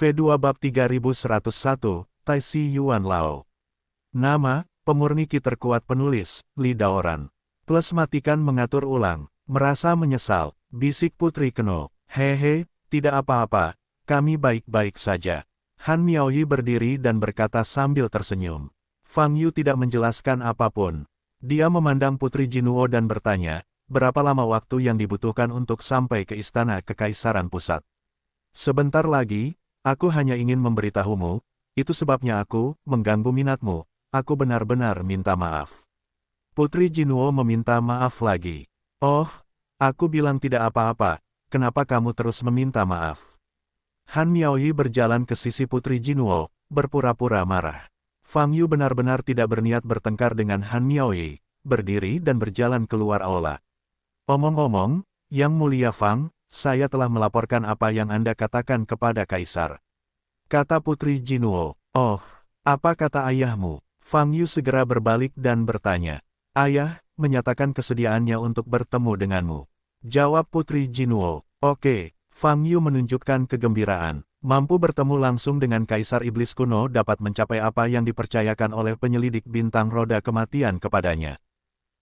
V2 Bab 3101, Tai Si Yuan Lao. Nama, pemurni ki terkuat penulis, Li Daoran. Plus matikan mengatur ulang, merasa menyesal, bisik Putri Keno. Hehe, tidak apa-apa, kami baik-baik saja. Han Miaoyi berdiri dan berkata sambil tersenyum. Fang Yu tidak menjelaskan apapun. Dia memandang Putri Jinuo dan bertanya, berapa lama waktu yang dibutuhkan untuk sampai ke Istana Kekaisaran Pusat? Sebentar lagi, aku hanya ingin memberitahumu, itu sebabnya aku mengganggu minatmu, aku benar-benar minta maaf. Putri Jinuo meminta maaf lagi. Oh, aku bilang tidak apa-apa, kenapa kamu terus meminta maaf? Han Miaoyi berjalan ke sisi Putri Jinuo, berpura-pura marah. Fang Yu benar-benar tidak berniat bertengkar dengan Han Miaoyi, berdiri dan berjalan keluar aula. Omong-omong, Yang Mulia Fang, saya telah melaporkan apa yang Anda katakan kepada Kaisar. Kata Putri Jinuo. Oh, apa kata ayahmu? Fang Yu segera berbalik dan bertanya. Ayah, menyatakan kesediaannya untuk bertemu denganmu. Jawab Putri Jinuo. Oke, Fang Yu menunjukkan kegembiraan. Mampu bertemu langsung dengan Kaisar Iblis Kuno dapat mencapai apa yang dipercayakan oleh penyelidik bintang roda kematian kepadanya.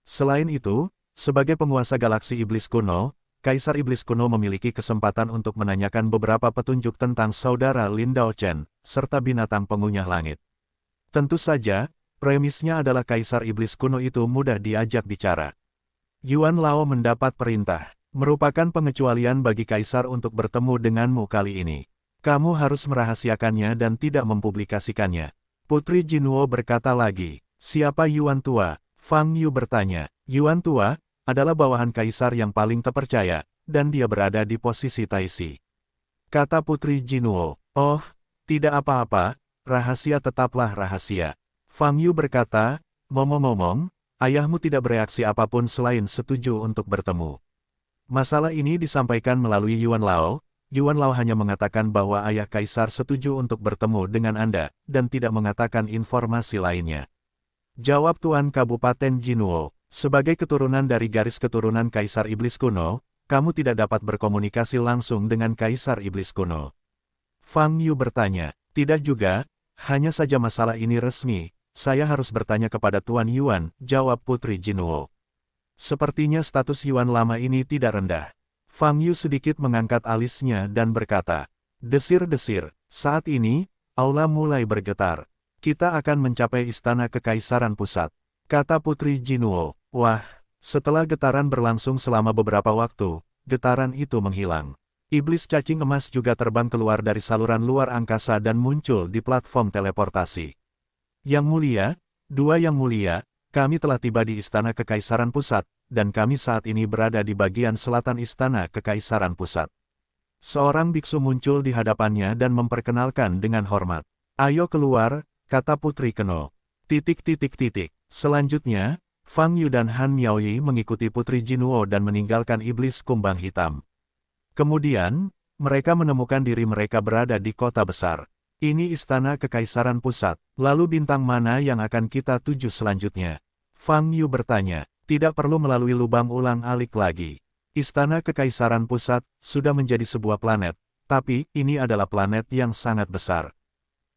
Selain itu, sebagai penguasa galaksi Iblis Kuno, Kaisar Iblis Kuno memiliki kesempatan untuk menanyakan beberapa petunjuk tentang saudara Lin Daochen, serta binatang pengunyah langit. Tentu saja, premisnya adalah Kaisar Iblis Kuno itu mudah diajak bicara. Yuan Lao mendapat perintah, merupakan pengecualian bagi Kaisar untuk bertemu denganmu kali ini. Kamu harus merahasiakannya dan tidak mempublikasikannya. Putri Jinuo berkata lagi, siapa Yuan Tua? Fang Yu bertanya, Yuan Tua adalah bawahan Kaisar yang paling terpercaya, dan dia berada di posisi Tai Si. Kata Putri Jinuo, oh, tidak apa-apa, rahasia tetaplah rahasia. Fang Yu berkata, ngomong-ngomong, ayahmu tidak bereaksi apapun selain setuju untuk bertemu. Masalah ini disampaikan melalui Yuan Lao hanya mengatakan bahwa ayah Kaisar setuju untuk bertemu dengan Anda, dan tidak mengatakan informasi lainnya. Jawab Tuan Kabupaten Jinuo. Sebagai keturunan dari garis keturunan Kaisar Iblis Kuno, kamu tidak dapat berkomunikasi langsung dengan Kaisar Iblis Kuno. Fang Yu bertanya, tidak juga, hanya saja masalah ini resmi, saya harus bertanya kepada Tuan Yuan, jawab Putri Jinuo. Sepertinya status Yuan lama ini tidak rendah. Fang Yu sedikit mengangkat alisnya dan berkata, desir-desir, saat ini, aula mulai bergetar. Kita akan mencapai Istana Kekaisaran Pusat. Kata Putri Jinuo. Wah, setelah getaran berlangsung selama beberapa waktu, getaran itu menghilang. Iblis cacing emas juga terbang keluar dari saluran luar angkasa dan muncul di platform teleportasi. Yang Mulia, Yang Mulia, kami telah tiba di Istana Kekaisaran Pusat, dan kami saat ini berada di bagian selatan Istana Kekaisaran Pusat. Seorang biksu muncul di hadapannya dan memperkenalkan dengan hormat. Ayo keluar, kata Putri Keno. Selanjutnya, Fang Yu dan Han Miaoyi mengikuti Putri Jinuo dan meninggalkan iblis kumbang hitam. Kemudian, mereka menemukan diri mereka berada di kota besar. Ini Istana Kekaisaran Pusat, lalu bintang mana yang akan kita tuju selanjutnya? Fang Yu bertanya, tidak perlu melalui lubang ulang-alik lagi. Istana Kekaisaran Pusat sudah menjadi sebuah planet, tapi ini adalah planet yang sangat besar.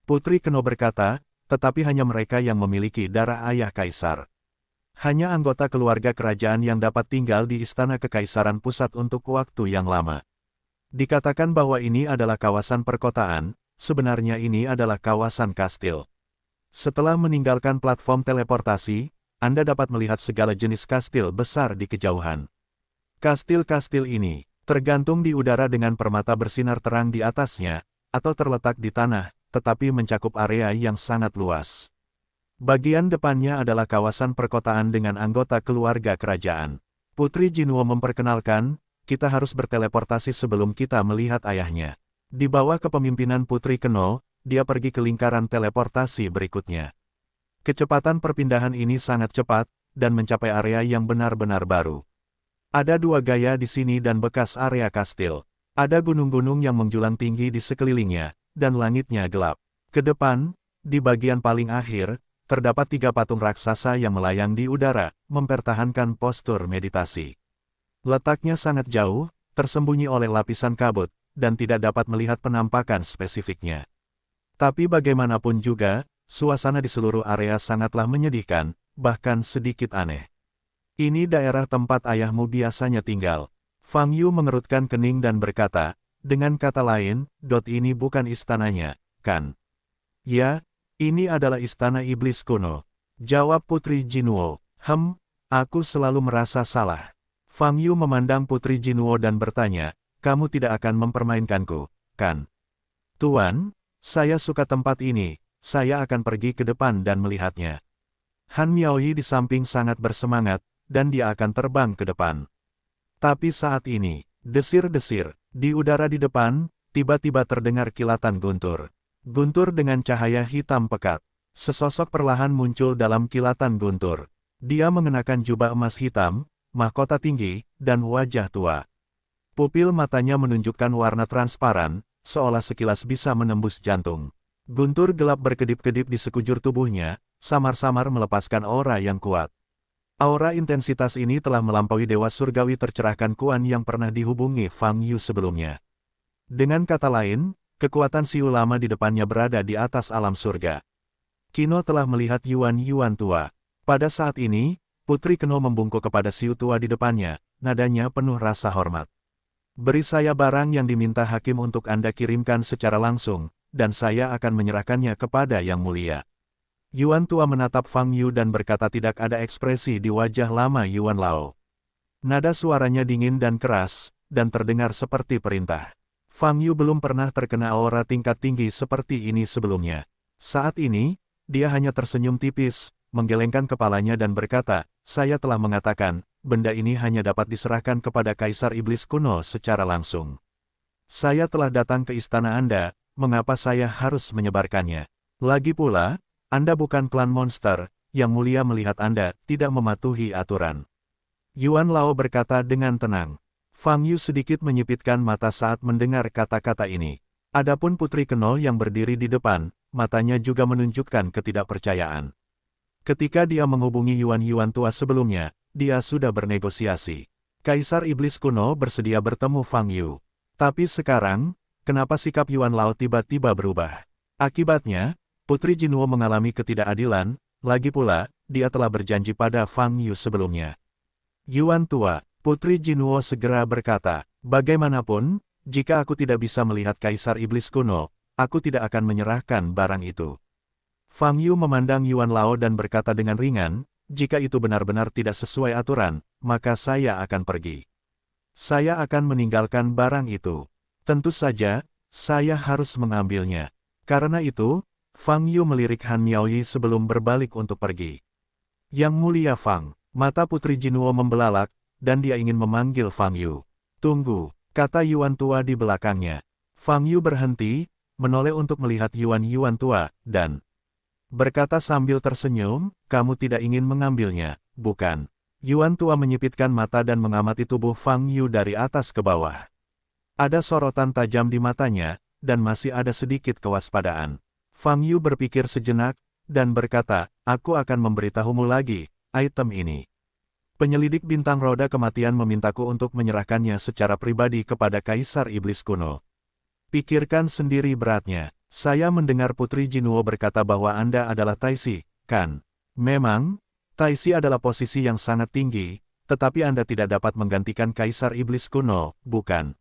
Putri Keno berkata, tetapi hanya mereka yang memiliki darah ayah Kaisar. Hanya anggota keluarga kerajaan yang dapat tinggal di Istana Kekaisaran Pusat untuk waktu yang lama. Dikatakan bahwa ini adalah kawasan perkotaan, sebenarnya ini adalah kawasan kastil. Setelah meninggalkan platform teleportasi, Anda dapat melihat segala jenis kastil besar di kejauhan. Kastil-kastil ini tergantung di udara dengan permata bersinar terang di atasnya, atau terletak di tanah, tetapi mencakup area yang sangat luas. Bagian depannya adalah kawasan perkotaan dengan anggota keluarga kerajaan. Putri Jinuo memperkenalkan, kita harus berteleportasi sebelum kita melihat ayahnya. Di bawah kepemimpinan Putri Keno, dia pergi ke lingkaran teleportasi berikutnya. Kecepatan perpindahan ini sangat cepat, dan mencapai area yang benar-benar baru. Ada dua gaya di sini dan bekas area kastil. Ada gunung-gunung yang menjulang tinggi di sekelilingnya, dan langitnya gelap. Ke depan, di bagian paling akhir, terdapat 3 patung raksasa yang melayang di udara, mempertahankan postur meditasi. Letaknya sangat jauh, tersembunyi oleh lapisan kabut, dan tidak dapat melihat penampakan spesifiknya. Tapi bagaimanapun juga, suasana di seluruh area sangatlah menyedihkan, bahkan sedikit aneh. Ini daerah tempat ayahmu biasanya tinggal. Fang Yu mengerutkan kening dan berkata, dengan kata lain, ini bukan istananya, kan? Ya, ini adalah istana iblis kuno. Jawab Putri Jinwo. Aku selalu merasa salah. Fang Yu memandang Putri Jinwo dan bertanya, kamu tidak akan mempermainkanku, kan? Tuan, saya suka tempat ini, saya akan pergi ke depan dan melihatnya. Han Miaoyi di samping sangat bersemangat, dan dia akan terbang ke depan. Tapi saat ini, desir-desir, di udara di depan, tiba-tiba terdengar kilatan guntur. Guntur dengan cahaya hitam pekat. Sesosok perlahan muncul dalam kilatan guntur. Dia mengenakan jubah emas hitam, mahkota tinggi, dan wajah tua. Pupil matanya menunjukkan warna transparan, seolah sekilas bisa menembus jantung. Guntur gelap berkedip-kedip di sekujur tubuhnya, samar-samar melepaskan aura yang kuat. Aura intensitas ini telah melampaui dewa surgawi tercerahkan Kuan yang pernah dihubungi Fang Yu sebelumnya. Dengan kata lain, kekuatan Siu lama di depannya berada di atas alam surga. Kino telah melihat Yuan tua. Pada saat ini, Putri Keno membungkuk kepada Siu tua di depannya, nadanya penuh rasa hormat. Beri saya barang yang diminta hakim untuk Anda kirimkan secara langsung, dan saya akan menyerahkannya kepada Yang Mulia. Yuan tua menatap Fang Yu dan berkata tidak ada ekspresi di wajah lama Yuan Lao. Nada suaranya dingin dan keras, dan terdengar seperti perintah. Fang Yu belum pernah terkena aura tingkat tinggi seperti ini sebelumnya. Saat ini, dia hanya tersenyum tipis, menggelengkan kepalanya dan berkata, saya telah mengatakan, benda ini hanya dapat diserahkan kepada Kaisar Iblis kuno secara langsung. Saya telah datang ke istana Anda, mengapa saya harus menyebarkannya? Lagi pula, Anda bukan klan monster, Yang Mulia melihat Anda tidak mematuhi aturan. Yuan Lao berkata dengan tenang. Fang Yu sedikit menyipitkan mata saat mendengar kata-kata ini. Adapun Putri Keno yang berdiri di depan, matanya juga menunjukkan ketidakpercayaan. Ketika dia menghubungi Yuan tua sebelumnya, dia sudah bernegosiasi. Kaisar Iblis kuno bersedia bertemu Fang Yu. Tapi sekarang, kenapa sikap Yuan Lao tiba-tiba berubah? Akibatnya, Putri Jinwo mengalami ketidakadilan, lagi pula, dia telah berjanji pada Fang Yu sebelumnya. Yuan tua, Putri Jinwo segera berkata, bagaimanapun, jika aku tidak bisa melihat Kaisar Iblis kuno, aku tidak akan menyerahkan barang itu. Fang Yu memandang Yuan Lao dan berkata dengan ringan, jika itu benar-benar tidak sesuai aturan, maka saya akan pergi. Saya akan meninggalkan barang itu. Tentu saja, saya harus mengambilnya. Karena itu, Fang Yu melirik Han Miaoyi sebelum berbalik untuk pergi. Yang Mulia Fang, mata Putri Jinwo membelalak, dan dia ingin memanggil Fang Yu. Tunggu, kata Yuan tua di belakangnya. Fang Yu berhenti, menoleh untuk melihat Yuan tua, dan berkata sambil tersenyum, kamu tidak ingin mengambilnya, bukan? Yuan tua menyipitkan mata dan mengamati tubuh Fang Yu dari atas ke bawah. Ada sorotan tajam di matanya, dan masih ada sedikit kewaspadaan. Fang Yu berpikir sejenak, dan berkata, aku akan memberitahumu lagi, item ini. Penyelidik bintang roda kematian memintaku untuk menyerahkannya secara pribadi kepada Kaisar Iblis kuno. Pikirkan sendiri beratnya. Saya mendengar Putri Jinwo berkata bahwa Anda adalah Taisi, kan? Memang, Taisi adalah posisi yang sangat tinggi, tetapi Anda tidak dapat menggantikan Kaisar Iblis kuno, bukan?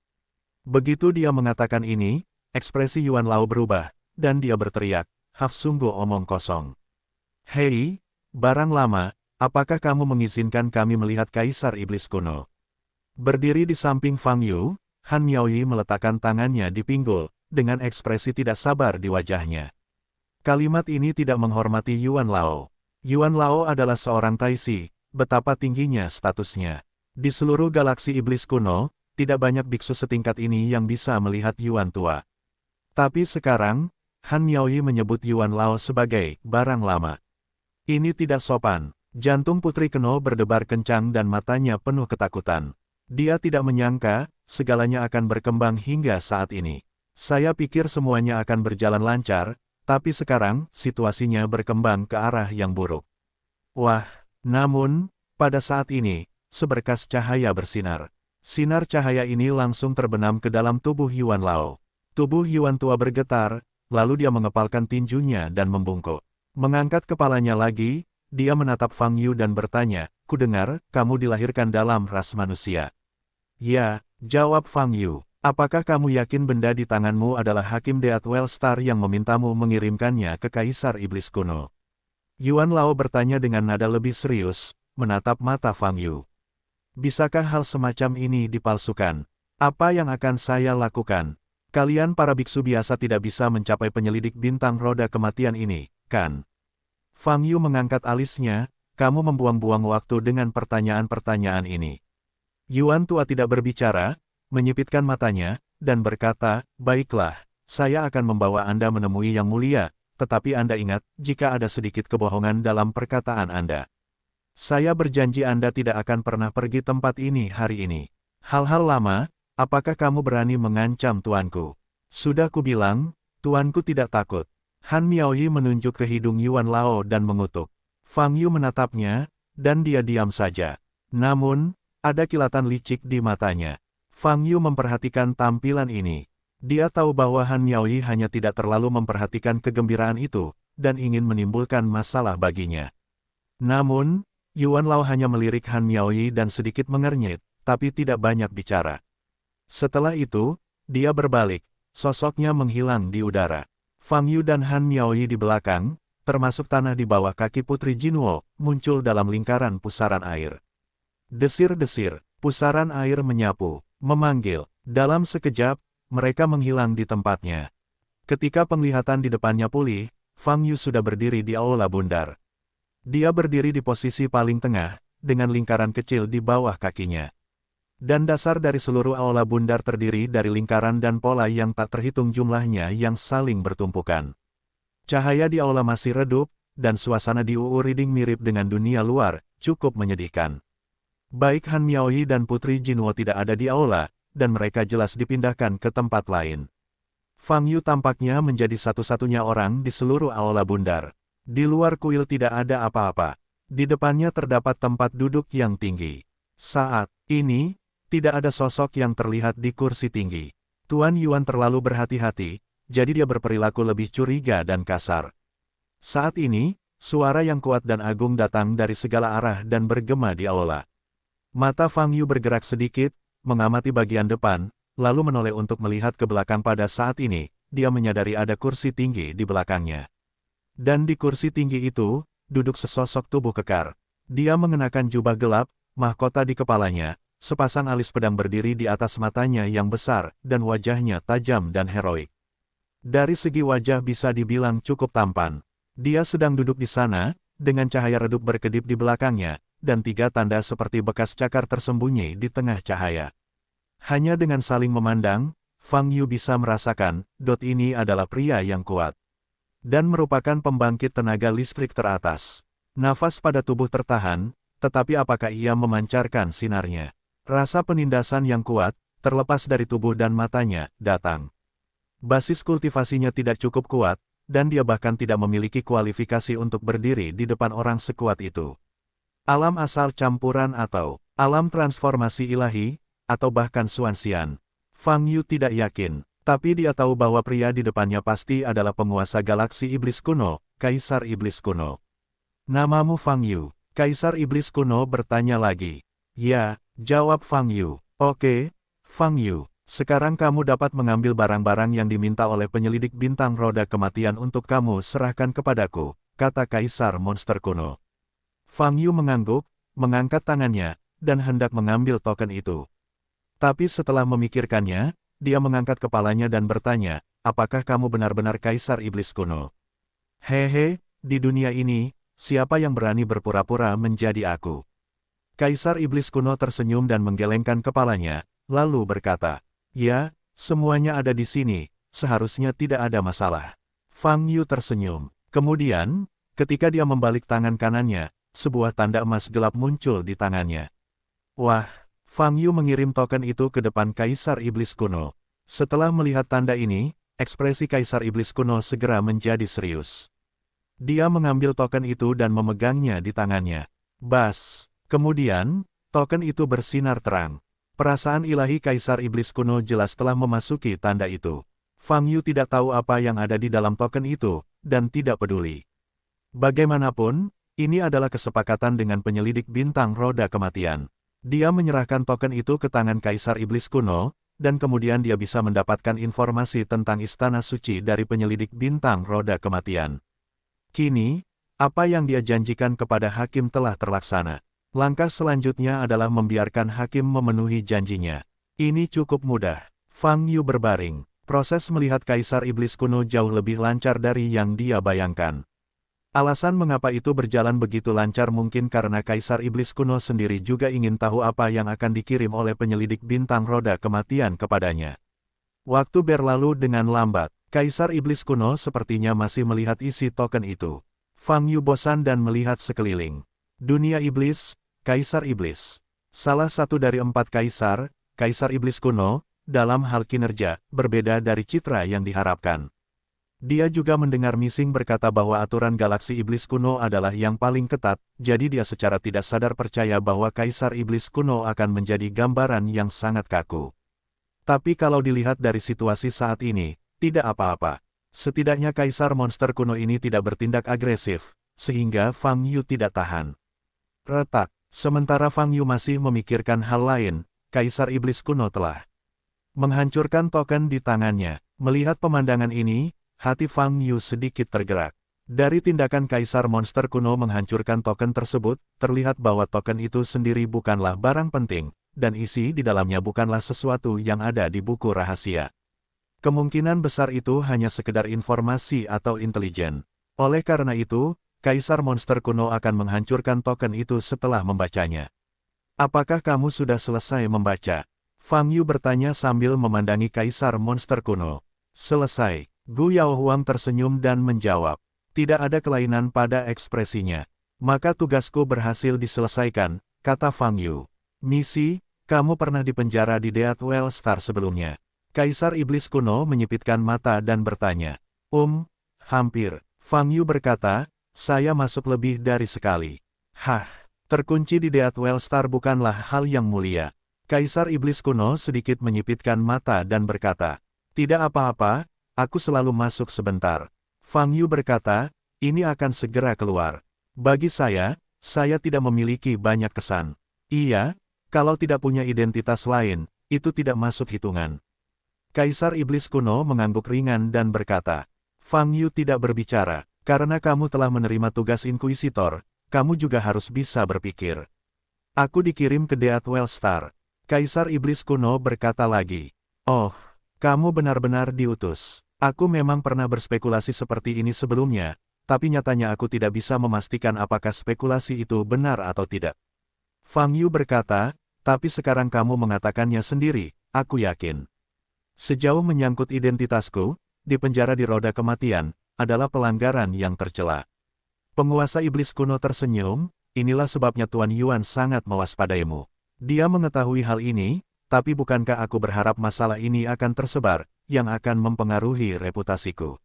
Begitu dia mengatakan ini, ekspresi Yuan Lao berubah, dan dia berteriak, sungguh omong kosong. Hei, barang lama, apakah kamu mengizinkan kami melihat Kaisar Iblis kuno? Berdiri di samping Fang Yu, Han Miaoyi meletakkan tangannya di pinggul, dengan ekspresi tidak sabar di wajahnya. Kalimat ini tidak menghormati Yuan Lao. Yuan Lao adalah seorang Taisi, betapa tingginya statusnya. Di seluruh galaksi iblis kuno, tidak banyak biksu setingkat ini yang bisa melihat Yuan tua. Tapi sekarang, Han Miaoyi menyebut Yuan Lao sebagai barang lama. Ini tidak sopan. Jantung Putri Keno berdebar kencang dan matanya penuh ketakutan. Dia tidak menyangka, segalanya akan berkembang hingga saat ini. Saya pikir semuanya akan berjalan lancar, tapi sekarang, situasinya berkembang ke arah yang buruk. Wah, namun, pada saat ini, seberkas cahaya bersinar. Sinar cahaya ini langsung terbenam ke dalam tubuh Yuan Lao. Tubuh Yuan tua bergetar, lalu dia mengepalkan tinjunya dan membungkuk. Mengangkat kepalanya lagi, dia menatap Fang Yu dan bertanya, "Kudengar, kamu dilahirkan dalam ras manusia." "Ya," jawab Fang Yu. "Apakah kamu yakin benda di tanganmu adalah Hakim Deat Wellstar yang memintamu mengirimkannya ke Kaisar Iblis Kuno?" Yuan Lao bertanya dengan nada lebih serius, menatap mata Fang Yu. "Bisakah hal semacam ini dipalsukan? Apa yang akan saya lakukan? Kalian para biksu biasa tidak bisa mencapai penyelidik bintang roda kematian ini, kan?" Fang Yu mengangkat alisnya, "Kamu membuang-buang waktu dengan pertanyaan-pertanyaan ini." Yuan tua tidak berbicara, menyipitkan matanya, dan berkata, "Baiklah, saya akan membawa Anda menemui Yang Mulia, tetapi Anda ingat, jika ada sedikit kebohongan dalam perkataan Anda. Saya berjanji Anda tidak akan pernah pergi tempat ini hari ini. Hal-hal lama, apakah kamu berani mengancam tuanku?" "Sudah kubilang, tuanku tidak takut." Han Miaoyi menunjuk ke hidung Yuan Lao dan mengutuk. Fang Yu menatapnya, dan dia diam saja. Namun, ada kilatan licik di matanya. Fang Yu memperhatikan tampilan ini. Dia tahu bahwa Han Miaoyi hanya tidak terlalu memperhatikan kegembiraan itu, dan ingin menimbulkan masalah baginya. Namun, Yuan Lao hanya melirik Han Miaoyi dan sedikit mengernyit, tapi tidak banyak bicara. Setelah itu, dia berbalik, sosoknya menghilang di udara. Fang Yu dan Han Miaoyi di belakang, termasuk tanah di bawah kaki Putri Jinwo, muncul dalam lingkaran pusaran air. Desir-desir, pusaran air menyapu, memanggil. Dalam sekejap, mereka menghilang di tempatnya. Ketika penglihatan di depannya pulih, Fang Yu sudah berdiri di aula bundar. Dia berdiri di posisi paling tengah, dengan lingkaran kecil di bawah kakinya. Dan dasar dari seluruh aula bundar terdiri dari lingkaran dan pola yang tak terhitung jumlahnya yang saling bertumpukan. Cahaya di aula masih redup, dan suasana di UU Reading mirip dengan dunia luar, cukup menyedihkan. Baik Han Miaoyi dan Putri Jinwo tidak ada di aula, dan mereka jelas dipindahkan ke tempat lain. Fang Yu tampaknya menjadi satu-satunya orang di seluruh aula bundar. Di luar kuil tidak ada apa-apa. Di depannya terdapat tempat duduk yang tinggi. Saat ini, tidak ada sosok yang terlihat di kursi tinggi. Tuan Yuan terlalu berhati-hati, jadi dia berperilaku lebih curiga dan kasar. Saat ini, suara yang kuat dan agung datang dari segala arah dan bergema di aula. Mata Fang Yu bergerak sedikit, mengamati bagian depan, lalu menoleh untuk melihat ke belakang. Pada saat ini, dia menyadari ada kursi tinggi di belakangnya. Dan di kursi tinggi itu, duduk sesosok tubuh kekar. Dia mengenakan jubah gelap, mahkota di kepalanya, sepasang alis pedang berdiri di atas matanya yang besar, dan wajahnya tajam dan heroik. Dari segi wajah bisa dibilang cukup tampan. Dia sedang duduk di sana, dengan cahaya redup berkedip di belakangnya, dan tiga tanda seperti bekas cakar tersembunyi di tengah cahaya. Hanya dengan saling memandang, Fang Yu bisa merasakan, ini adalah pria yang kuat. Dan merupakan pembangkit tenaga listrik teratas. Nafas pada tubuh tertahan, tetapi apakah ia memancarkan sinarnya? Rasa penindasan yang kuat, terlepas dari tubuh dan matanya, datang. Basis kultivasinya tidak cukup kuat, dan dia bahkan tidak memiliki kualifikasi untuk berdiri di depan orang sekuat itu. Alam asal campuran atau alam transformasi ilahi, atau bahkan Xuanxian. Fang Yu tidak yakin, tapi dia tahu bahwa pria di depannya pasti adalah penguasa galaksi iblis kuno, Kaisar Iblis Kuno. "Namamu Fang Yu?" Kaisar Iblis Kuno bertanya lagi. "Ya," jawab Fang Yu. "Oke, Fang Yu. Sekarang kamu dapat mengambil barang-barang yang diminta oleh penyelidik bintang roda kematian untuk kamu serahkan kepadaku," kata Kaisar Monster Kuno. Fang Yu mengangguk, mengangkat tangannya, dan hendak mengambil token itu. Tapi setelah memikirkannya, dia mengangkat kepalanya dan bertanya, "Apakah kamu benar-benar Kaisar Iblis Kuno?" "Hehe, di dunia ini, siapa yang berani berpura-pura menjadi aku?" Kaisar Iblis Kuno tersenyum dan menggelengkan kepalanya, lalu berkata, "Ya, semuanya ada di sini, seharusnya tidak ada masalah." Fang Yu tersenyum. Kemudian, ketika dia membalik tangan kanannya, sebuah tanda emas gelap muncul di tangannya. Wah, Fang Yu mengirim token itu ke depan Kaisar Iblis Kuno. Setelah melihat tanda ini, ekspresi Kaisar Iblis Kuno segera menjadi serius. Dia mengambil token itu dan memegangnya di tangannya. Bas! Kemudian, token itu bersinar terang. Perasaan ilahi Kaisar Iblis Kuno jelas telah memasuki tanda itu. Fang Yu tidak tahu apa yang ada di dalam token itu, dan tidak peduli. Bagaimanapun, ini adalah kesepakatan dengan penyelidik bintang roda kematian. Dia menyerahkan token itu ke tangan Kaisar Iblis Kuno, dan kemudian dia bisa mendapatkan informasi tentang istana suci dari penyelidik bintang roda kematian. Kini, apa yang dia janjikan kepada hakim telah terlaksana. Langkah selanjutnya adalah membiarkan hakim memenuhi janjinya. Ini cukup mudah. Fang Yu berbaring. Proses melihat Kaisar Iblis Kuno jauh lebih lancar dari yang dia bayangkan. Alasan mengapa itu berjalan begitu lancar mungkin karena Kaisar Iblis Kuno sendiri juga ingin tahu apa yang akan dikirim oleh penyelidik bintang roda kematian kepadanya. Waktu berlalu dengan lambat. Kaisar Iblis Kuno sepertinya masih melihat isi token itu. Fang Yu bosan dan melihat sekeliling. Dunia iblis, Kaisar Iblis. Salah satu dari 4 kaisar, Kaisar Iblis Kuno, dalam hal kinerja, berbeda dari citra yang diharapkan. Dia juga mendengar Missing berkata bahwa aturan galaksi Iblis Kuno adalah yang paling ketat, jadi dia secara tidak sadar percaya bahwa Kaisar Iblis Kuno akan menjadi gambaran yang sangat kaku. Tapi kalau dilihat dari situasi saat ini, tidak apa-apa. Setidaknya Kaisar Monster Kuno ini tidak bertindak agresif, sehingga Fang Yu tidak tahan. Retak. Sementara Fang Yu masih memikirkan hal lain, Kaisar Iblis Kuno telah menghancurkan token di tangannya. Melihat pemandangan ini, hati Fang Yu sedikit tergerak. Dari tindakan Kaisar Monster Kuno menghancurkan token tersebut, terlihat bahwa token itu sendiri bukanlah barang penting, dan isi di dalamnya bukanlah sesuatu yang ada di buku rahasia. Kemungkinan besar itu hanya sekedar informasi atau intelijen. Oleh karena itu, Kaisar Monster Kuno akan menghancurkan token itu setelah membacanya. Apakah kamu sudah selesai membaca? Fang Yu bertanya sambil memandangi Kaisar Monster Kuno. Selesai. Gu Yaohuang tersenyum dan menjawab. Tidak ada kelainan pada ekspresinya. Maka tugasku berhasil diselesaikan, kata Fang Yu. Misi, kamu pernah dipenjara di Deathwell Star sebelumnya. Kaisar Iblis Kuno menyipitkan mata dan bertanya. Hampir. Fang Yu berkata, saya masuk lebih dari sekali. Hah, terkunci di Deathwell Star bukanlah hal yang mulia. Kaisar Iblis Kuno sedikit menyipitkan mata dan berkata, tidak apa-apa, aku selalu masuk sebentar. Fang Yu berkata, ini akan segera keluar. Bagi saya tidak memiliki banyak kesan. Iya, kalau tidak punya identitas lain, itu tidak masuk hitungan. Kaisar Iblis Kuno mengangguk ringan dan berkata, Fang Yu tidak berbicara. Karena kamu telah menerima tugas Inkuisitor, kamu juga harus bisa berpikir. Aku dikirim ke Deathwell Star. Kaisar Iblis Kuno berkata lagi. Oh, kamu benar-benar diutus. Aku memang pernah berspekulasi seperti ini sebelumnya, tapi nyatanya aku tidak bisa memastikan apakah spekulasi itu benar atau tidak. Fang Yu berkata, tapi sekarang kamu mengatakannya sendiri, aku yakin. Sejauh menyangkut identitasku, di penjara di roda kematian, adalah pelanggaran yang tercela. Penguasa Iblis Kuno tersenyum, inilah sebabnya Tuan Yuan sangat mewaspadaimu. Dia mengetahui hal ini, tapi bukankah aku berharap masalah ini akan tersebar, yang akan mempengaruhi reputasiku.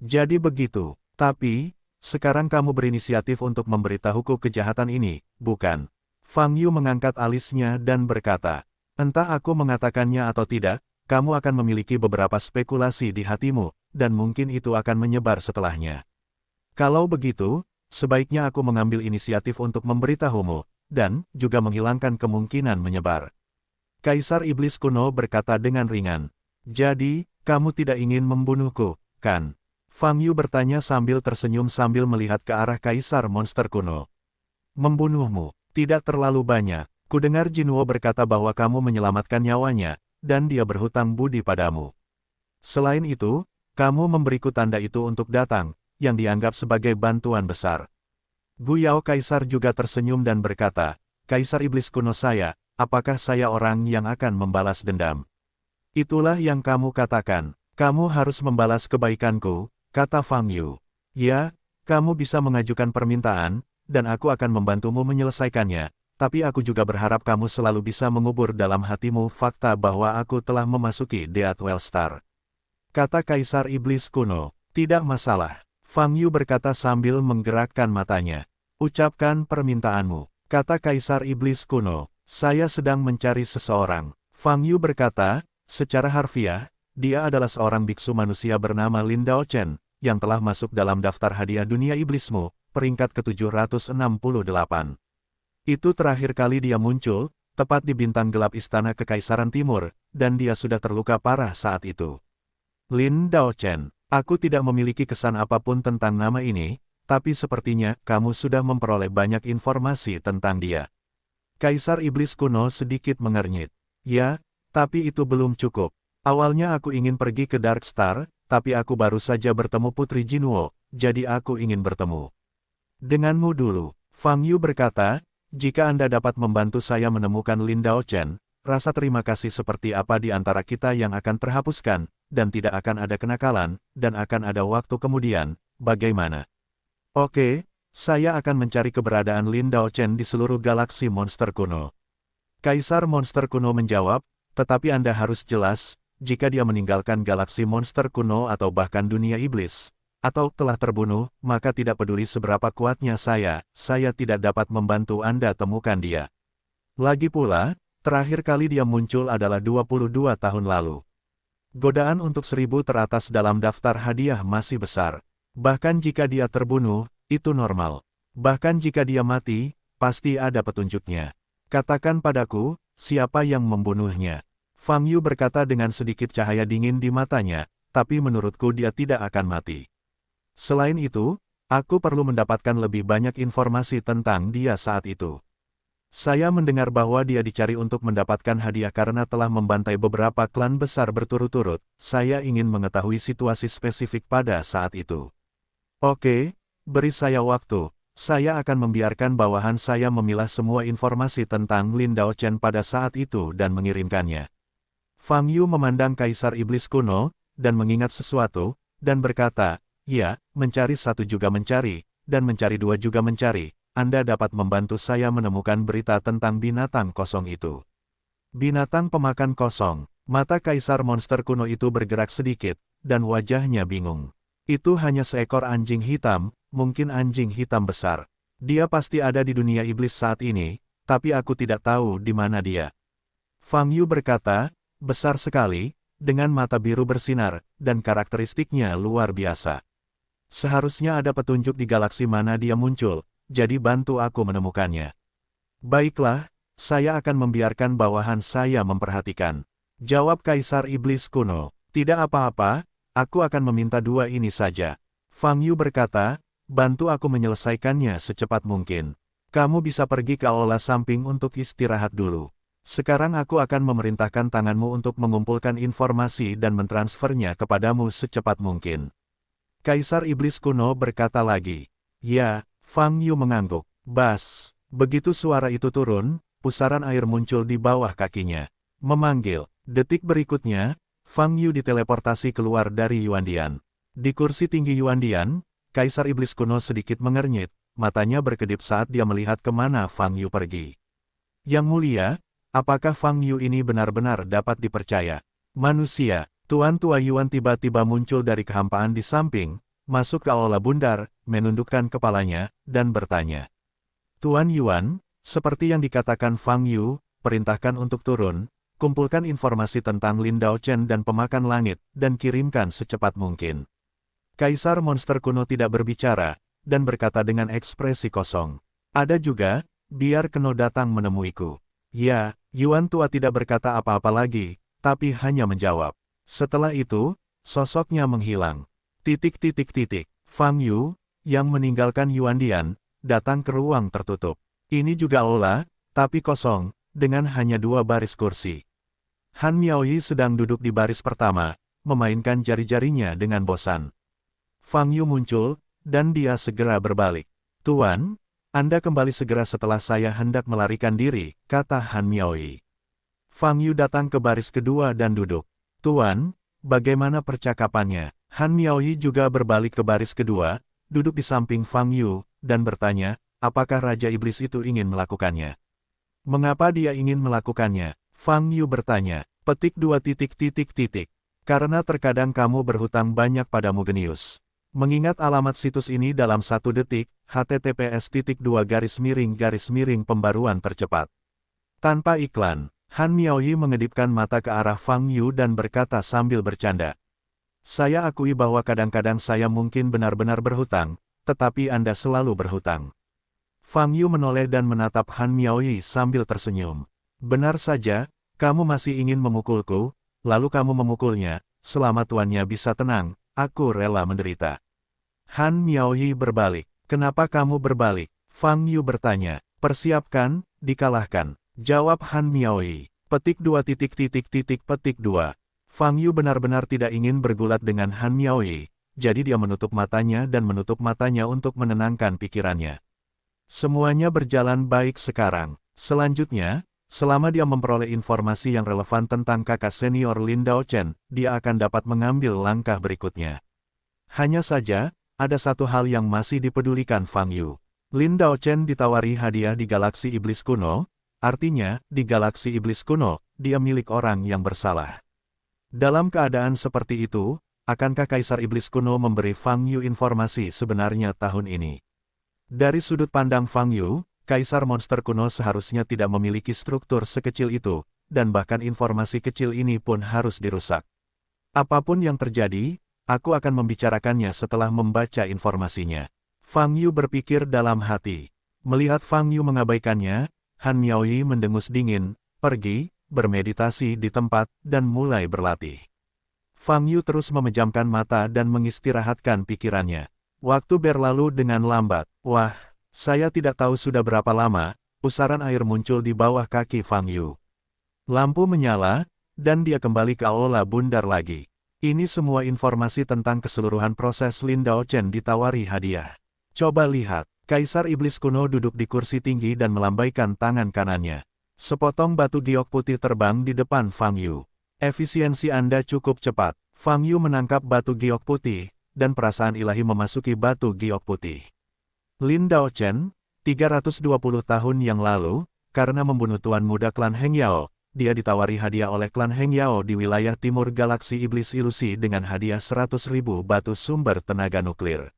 Jadi begitu, tapi, sekarang kamu berinisiatif untuk memberitahuku kejahatan ini, bukan? Fang Yu mengangkat alisnya dan berkata, entah aku mengatakannya atau tidak, kamu akan memiliki beberapa spekulasi di hatimu, dan mungkin itu akan menyebar setelahnya. Kalau begitu, sebaiknya aku mengambil inisiatif untuk memberitahumu, dan juga menghilangkan kemungkinan menyebar. Kaisar Iblis Kuno berkata dengan ringan. Jadi, kamu tidak ingin membunuhku, kan? Fang Yu bertanya sambil tersenyum sambil melihat ke arah Kaisar Monster Kuno. Membunuhmu, tidak terlalu banyak. Kudengar Jinwo berkata bahwa kamu menyelamatkan nyawanya, dan dia berhutang budi padamu. Selain itu, kamu memberiku tanda itu untuk datang, yang dianggap sebagai bantuan besar. Gu Yao Kaisar juga tersenyum dan berkata, Kaisar Iblis Kuno saya, apakah saya orang yang akan membalas dendam? Itulah yang kamu katakan, kamu harus membalas kebaikanku, kata Fang Yu. Ya, kamu bisa mengajukan permintaan, dan aku akan membantumu menyelesaikannya. Tapi aku juga berharap kamu selalu bisa mengubur dalam hatimu fakta bahwa aku telah memasuki Deathwell Star. Kata Kaisar Iblis Kuno, tidak masalah. Fang Yu berkata sambil menggerakkan matanya. Ucapkan permintaanmu, kata Kaisar Iblis Kuno. Saya sedang mencari seseorang. Fang Yu berkata, secara harfiah, dia adalah seorang biksu manusia bernama Lin Dao Chen, yang telah masuk dalam daftar hadiah dunia iblismu, peringkat ke-768. Itu terakhir kali dia muncul, tepat di bintang gelap Istana Kekaisaran Timur, dan dia sudah terluka parah saat itu. Lin Dao Chen, aku tidak memiliki kesan apapun tentang nama ini, tapi sepertinya kamu sudah memperoleh banyak informasi tentang dia. Kaisar Iblis Kuno sedikit mengernyit. Ya, tapi itu belum cukup. Awalnya aku ingin pergi ke Dark Star, tapi aku baru saja bertemu Putri Jinwo, jadi aku ingin bertemu denganmu dulu. Fang Yu berkata, jika Anda dapat membantu saya menemukan Lin Dao Chen, rasa terima kasih seperti apa di antara kita yang akan terhapuskan, dan tidak akan ada kenakalan, dan akan ada waktu kemudian, bagaimana? Oke, saya akan mencari keberadaan Lin Dao Chen di seluruh galaksi monster kuno. Kaisar monster kuno menjawab, tetapi Anda harus jelas, jika dia meninggalkan galaksi monster kuno atau bahkan dunia iblis, atau telah terbunuh, maka tidak peduli seberapa kuatnya saya tidak dapat membantu Anda temukan dia. Lagi pula, terakhir kali dia muncul adalah 22 tahun lalu. Godaan untuk 1000 teratas dalam daftar hadiah masih besar. Bahkan jika dia terbunuh, itu normal. Bahkan jika dia mati, pasti ada petunjuknya. Katakan padaku, siapa yang membunuhnya? Fang Yu berkata dengan sedikit cahaya dingin di matanya, tapi menurutku dia tidak akan mati. Selain itu, aku perlu mendapatkan lebih banyak informasi tentang dia saat itu. Saya mendengar bahwa dia dicari untuk mendapatkan hadiah karena telah membantai beberapa klan besar berturut-turut. Saya ingin mengetahui situasi spesifik pada saat itu. Oke, beri saya waktu. Saya akan membiarkan bawahan saya memilah semua informasi tentang Lin Dao Chen pada saat itu dan mengirimkannya. Fang Yu memandang Kaisar Iblis Kuno, dan mengingat sesuatu, dan berkata, ya, mencari satu juga mencari, dan mencari dua juga mencari. Anda dapat membantu saya menemukan berita tentang binatang kosong itu. Binatang pemakan kosong. Mata Kaisar monster kuno itu bergerak sedikit, dan wajahnya bingung. Itu hanya seekor anjing hitam, mungkin anjing hitam besar. Dia pasti ada di dunia iblis saat ini, tapi aku tidak tahu di mana dia. Fang Yu berkata, besar sekali, dengan mata biru bersinar, dan karakteristiknya luar biasa. Seharusnya ada petunjuk di galaksi mana dia muncul, jadi bantu aku menemukannya. Baiklah, saya akan membiarkan bawahan saya memperhatikan. Jawab Kaisar Iblis Kuno, tidak apa-apa, aku akan meminta dua ini saja. Fang Yu berkata, bantu aku menyelesaikannya secepat mungkin. Kamu bisa pergi ke aula samping untuk istirahat dulu. Sekarang aku akan memerintahkan tanganmu untuk mengumpulkan informasi dan mentransfernya kepadamu secepat mungkin. Kaisar Iblis Kuno berkata lagi. Ya, Fang Yu mengangguk. Bas, begitu suara itu turun, pusaran air muncul di bawah kakinya. Memanggil. Detik berikutnya, Fang Yu diteleportasi keluar dari Yuandian. Di kursi tinggi Yuandian, Kaisar Iblis Kuno sedikit mengernyit, matanya berkedip saat dia melihat kemana Fang Yu pergi. Yang mulia, apakah Fang Yu ini benar-benar dapat dipercaya? Manusia, Tuan Tua Yuan tiba-tiba muncul dari kehampaan di samping, masuk ke aula bundar, menundukkan kepalanya, dan bertanya. Tuan Yuan, seperti yang dikatakan Fang Yu, perintahkan untuk turun, kumpulkan informasi tentang Lin Dao Chen dan pemakan langit, dan kirimkan secepat mungkin. Kaisar monster kuno tidak berbicara, dan berkata dengan ekspresi kosong. Ada juga, biar Keno datang menemuiku. Ya, Yuan tua tidak berkata apa-apa lagi, tapi hanya menjawab. Setelah itu, sosoknya menghilang. Fang Yu, yang meninggalkan Yuandian, datang ke ruang tertutup. Ini juga aula, tapi kosong, dengan hanya 2 baris kursi. Han Miaoyi sedang duduk di baris pertama, memainkan jari-jarinya dengan bosan. Fang Yu muncul, dan dia segera berbalik. Tuan, Anda kembali segera setelah saya hendak melarikan diri, kata Han Miaoyi. Fang Yu datang ke baris kedua dan duduk. Tuan, bagaimana percakapannya? Han Miaoyi juga berbalik ke baris kedua, duduk di samping Fang Yu, dan bertanya, apakah Raja Iblis itu ingin melakukannya? Mengapa dia ingin melakukannya? Fang Yu bertanya, petik 2 titik. Karena terkadang kamu berhutang banyak padamu Genius. Mengingat alamat situs ini dalam 1 detik, https://pembaruan tercepat. Tanpa iklan, Han Miaoyi mengedipkan mata ke arah Fang Yu dan berkata sambil bercanda. Saya akui bahwa kadang-kadang saya mungkin benar-benar berhutang, tetapi Anda selalu berhutang. Fang Yu menoleh dan menatap Han Miaoyi sambil tersenyum. Benar saja, kamu masih ingin memukulku, lalu kamu memukulnya, selama tuannya bisa tenang, aku rela menderita. Han Miaoyi berbalik. Kenapa kamu berbalik? Fang Yu bertanya. Persiapkan, dikalahkan. Jawab Han Miaoyi. Petik 2. Fang Yu benar-benar tidak ingin bergulat dengan Han Miaoyi, jadi dia menutup matanya dan menutup matanya untuk menenangkan pikirannya. Semuanya berjalan baik sekarang. Selanjutnya, selama dia memperoleh informasi yang relevan tentang kakak senior Lin Daochen, dia akan dapat mengambil langkah berikutnya. Hanya saja, ada satu hal yang masih dipedulikan Fang Yu. Lin Daochen ditawari hadiah di Galaksi Iblis Kuno, artinya, di Galaksi Iblis Kuno, dia milik orang yang bersalah. Dalam keadaan seperti itu, akankah Kaisar Iblis Kuno memberi Fang Yu informasi sebenarnya tahun ini? Dari sudut pandang Fang Yu, Kaisar Monster Kuno seharusnya tidak memiliki struktur sekecil itu, dan bahkan informasi kecil ini pun harus dirusak. Apapun yang terjadi, aku akan membicarakannya setelah membaca informasinya. Fang Yu berpikir dalam hati. Melihat Fang Yu mengabaikannya, Han Miaoyi mendengus dingin, pergi, bermeditasi di tempat, dan mulai berlatih. Fang Yu terus memejamkan mata dan mengistirahatkan pikirannya. Waktu berlalu dengan lambat. Wah, saya tidak tahu sudah berapa lama, pusaran air muncul di bawah kaki Fang Yu. Lampu menyala, dan dia kembali ke aula bundar lagi. Ini semua informasi tentang keseluruhan proses Lin Daochen ditawari hadiah. Coba lihat, Kaisar Iblis Kuno duduk di kursi tinggi dan melambaikan tangan kanannya. Sepotong batu giok putih terbang di depan Fang Yu. Efisiensi Anda cukup cepat. Fang Yu menangkap batu giok putih, dan perasaan ilahi memasuki batu giok putih. Lin Daochen, 320 tahun yang lalu, karena membunuh Tuan Muda klan Heng Yao, dia ditawari hadiah oleh klan Heng Yao di wilayah timur Galaksi Iblis Ilusi dengan hadiah 100.000 batu sumber tenaga nuklir.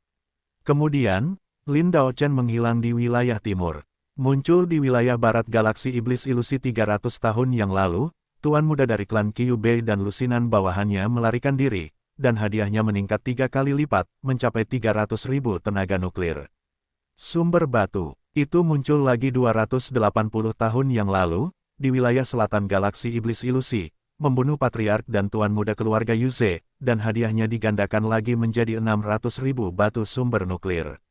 Kemudian, Lin Daochen menghilang di wilayah timur. Muncul di wilayah barat Galaksi Iblis Ilusi 300 tahun yang lalu, Tuan Muda dari klan Qiu Bei dan lusinan bawahannya melarikan diri, dan hadiahnya meningkat 3 kali lipat, mencapai 300.000 tenaga nuklir. Sumber batu, itu muncul lagi 280 tahun yang lalu, di wilayah selatan Galaksi Iblis Ilusi, membunuh Patriark dan Tuan Muda keluarga Yuze, dan hadiahnya digandakan lagi menjadi 600.000 batu sumber nuklir.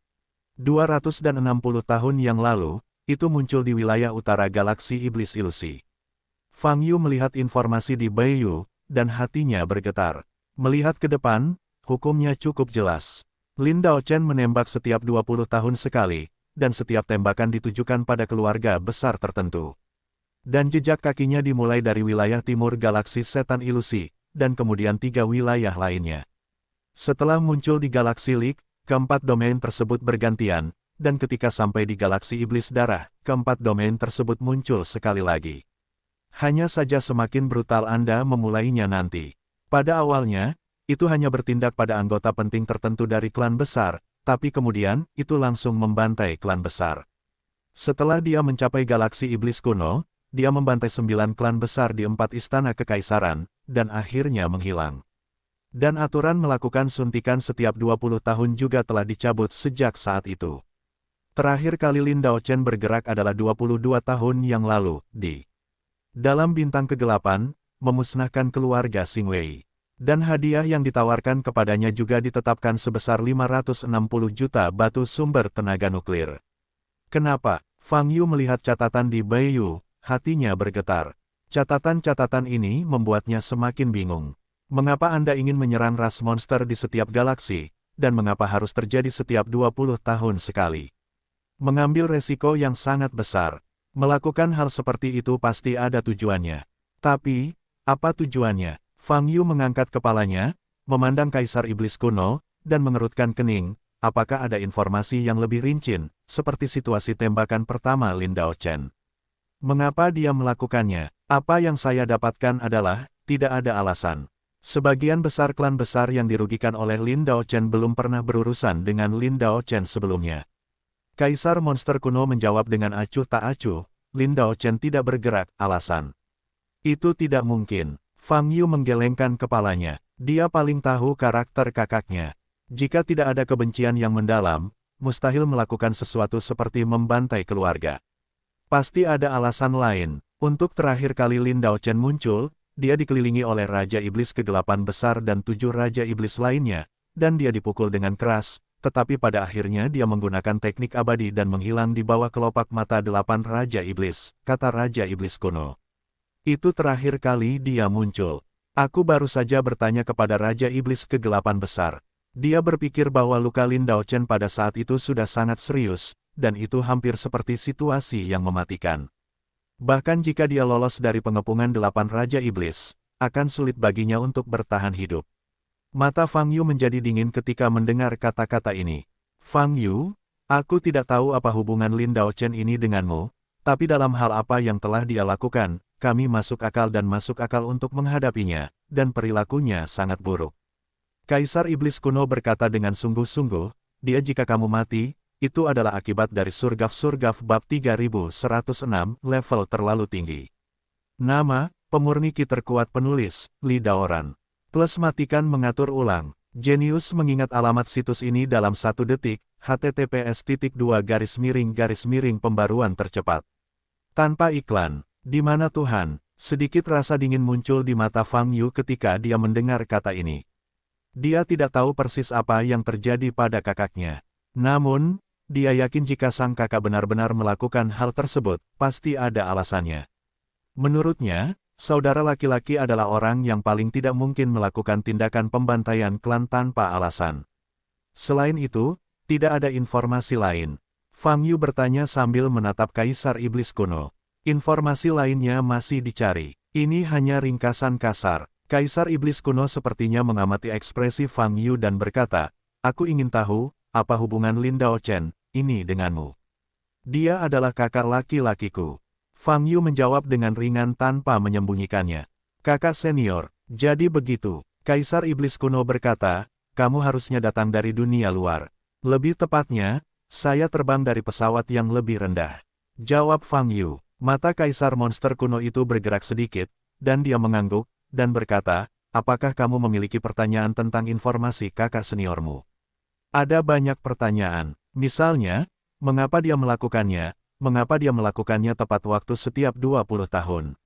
260 tahun yang lalu, itu muncul di wilayah utara Galaksi Iblis Ilusi. Fang Yu melihat informasi di Beiyu, dan hatinya bergetar. Melihat ke depan, hukumnya cukup jelas. Lin Daochen menembak setiap 20 tahun sekali, dan setiap tembakan ditujukan pada keluarga besar tertentu. Dan jejak kakinya dimulai dari wilayah timur Galaksi Setan Ilusi, dan kemudian 3 wilayah lainnya. Setelah muncul di Galaksi League, keempat domain tersebut bergantian, dan ketika sampai di Galaksi Iblis Darah, keempat domain tersebut muncul sekali lagi. Hanya saja semakin brutal Anda memulainya nanti. Pada awalnya, itu hanya bertindak pada anggota penting tertentu dari klan besar, tapi kemudian, itu langsung membantai klan besar. Setelah dia mencapai Galaksi Iblis Kuno, dia membantai 9 klan besar di 4 istana kekaisaran, dan akhirnya menghilang. Dan aturan melakukan suntikan setiap 20 tahun juga telah dicabut sejak saat itu. Terakhir kali Lin Daochen bergerak adalah 22 tahun yang lalu, di dalam bintang kegelapan, memusnahkan keluarga Xing Wei. Dan hadiah yang ditawarkan kepadanya juga ditetapkan sebesar 560 juta batu sumber tenaga nuklir. Kenapa? Fang Yu melihat catatan di Beiyu. Hatinya bergetar. Catatan-catatan ini membuatnya semakin bingung. Mengapa Anda ingin menyerang ras monster di setiap galaksi, dan mengapa harus terjadi setiap 20 tahun sekali? Mengambil resiko yang sangat besar. Melakukan hal seperti itu pasti ada tujuannya. Tapi, apa tujuannya? Fang Yu mengangkat kepalanya, memandang Kaisar Iblis Kuno, dan mengerutkan kening. Apakah ada informasi yang lebih rinci, seperti situasi tembakan pertama Lin Daochen? Mengapa dia melakukannya? Apa yang saya dapatkan adalah, tidak ada alasan. Sebagian besar klan besar yang dirugikan oleh Lin Daochen belum pernah berurusan dengan Lin Daochen sebelumnya. Kaisar Monster Kuno menjawab dengan acuh tak acuh, Lin Daochen tidak bergerak, alasan. Itu tidak mungkin. Fang Yu menggelengkan kepalanya. Dia paling tahu karakter kakaknya. Jika tidak ada kebencian yang mendalam, mustahil melakukan sesuatu seperti membantai keluarga. Pasti ada alasan lain. Untuk terakhir kali Lin Daochen muncul, dia dikelilingi oleh Raja Iblis Kegelapan Besar dan 7 Raja Iblis lainnya, dan dia dipukul dengan keras, tetapi pada akhirnya dia menggunakan teknik abadi dan menghilang di bawah kelopak mata 8 Raja Iblis, kata Raja Iblis kuno. Itu terakhir kali dia muncul. Aku baru saja bertanya kepada Raja Iblis Kegelapan Besar. Dia berpikir bahwa luka Lin Daochen pada saat itu sudah sangat serius, dan itu hampir seperti situasi yang mematikan. Bahkan jika dia lolos dari pengepungan 8 Raja Iblis, akan sulit baginya untuk bertahan hidup. Mata Fang Yu menjadi dingin ketika mendengar kata-kata ini. Fang Yu, aku tidak tahu apa hubungan Lin Daochen ini denganmu, tapi dalam hal apa yang telah dia lakukan, kami masuk akal untuk menghadapinya, dan perilakunya sangat buruk. Kaisar Iblis kuno berkata dengan sungguh-sungguh, dia jika kamu mati, itu adalah akibat dari Surgaf bab 3106, level terlalu tinggi. Nama, pemurni ki terkuat penulis, Li Daoran. Plus matikan mengatur ulang. Genius mengingat alamat situs ini dalam 1 detik, https://, pembaruan tercepat. Tanpa iklan. Di mana Tuhan? Sedikit rasa dingin muncul di mata Fang Yu ketika dia mendengar kata ini. Dia tidak tahu persis apa yang terjadi pada kakaknya. Namun, dia yakin jika sang kakak benar-benar melakukan hal tersebut, pasti ada alasannya. Menurutnya, saudara laki-laki adalah orang yang paling tidak mungkin melakukan tindakan pembantaian klan tanpa alasan. Selain itu, tidak ada informasi lain. Fang Yu bertanya sambil menatap Kaisar Iblis kuno. Informasi lainnya masih dicari. Ini hanya ringkasan kasar. Kaisar Iblis kuno sepertinya mengamati ekspresi Fang Yu dan berkata, aku ingin tahu, apa hubungan Lin Daochen ini denganmu? Dia adalah kakak laki-lakiku. Fang Yu menjawab dengan ringan tanpa menyembunyikannya. Kakak senior, jadi begitu. Kaisar Iblis kuno berkata, kamu harusnya datang dari dunia luar. Lebih tepatnya, saya terbang dari pesawat yang lebih rendah. Jawab Fang Yu. Mata Kaisar monster kuno itu bergerak sedikit, dan dia mengangguk, dan berkata, apakah kamu memiliki pertanyaan tentang informasi kakak seniormu? Ada banyak pertanyaan, misalnya, mengapa dia melakukannya tepat waktu setiap 20 tahun?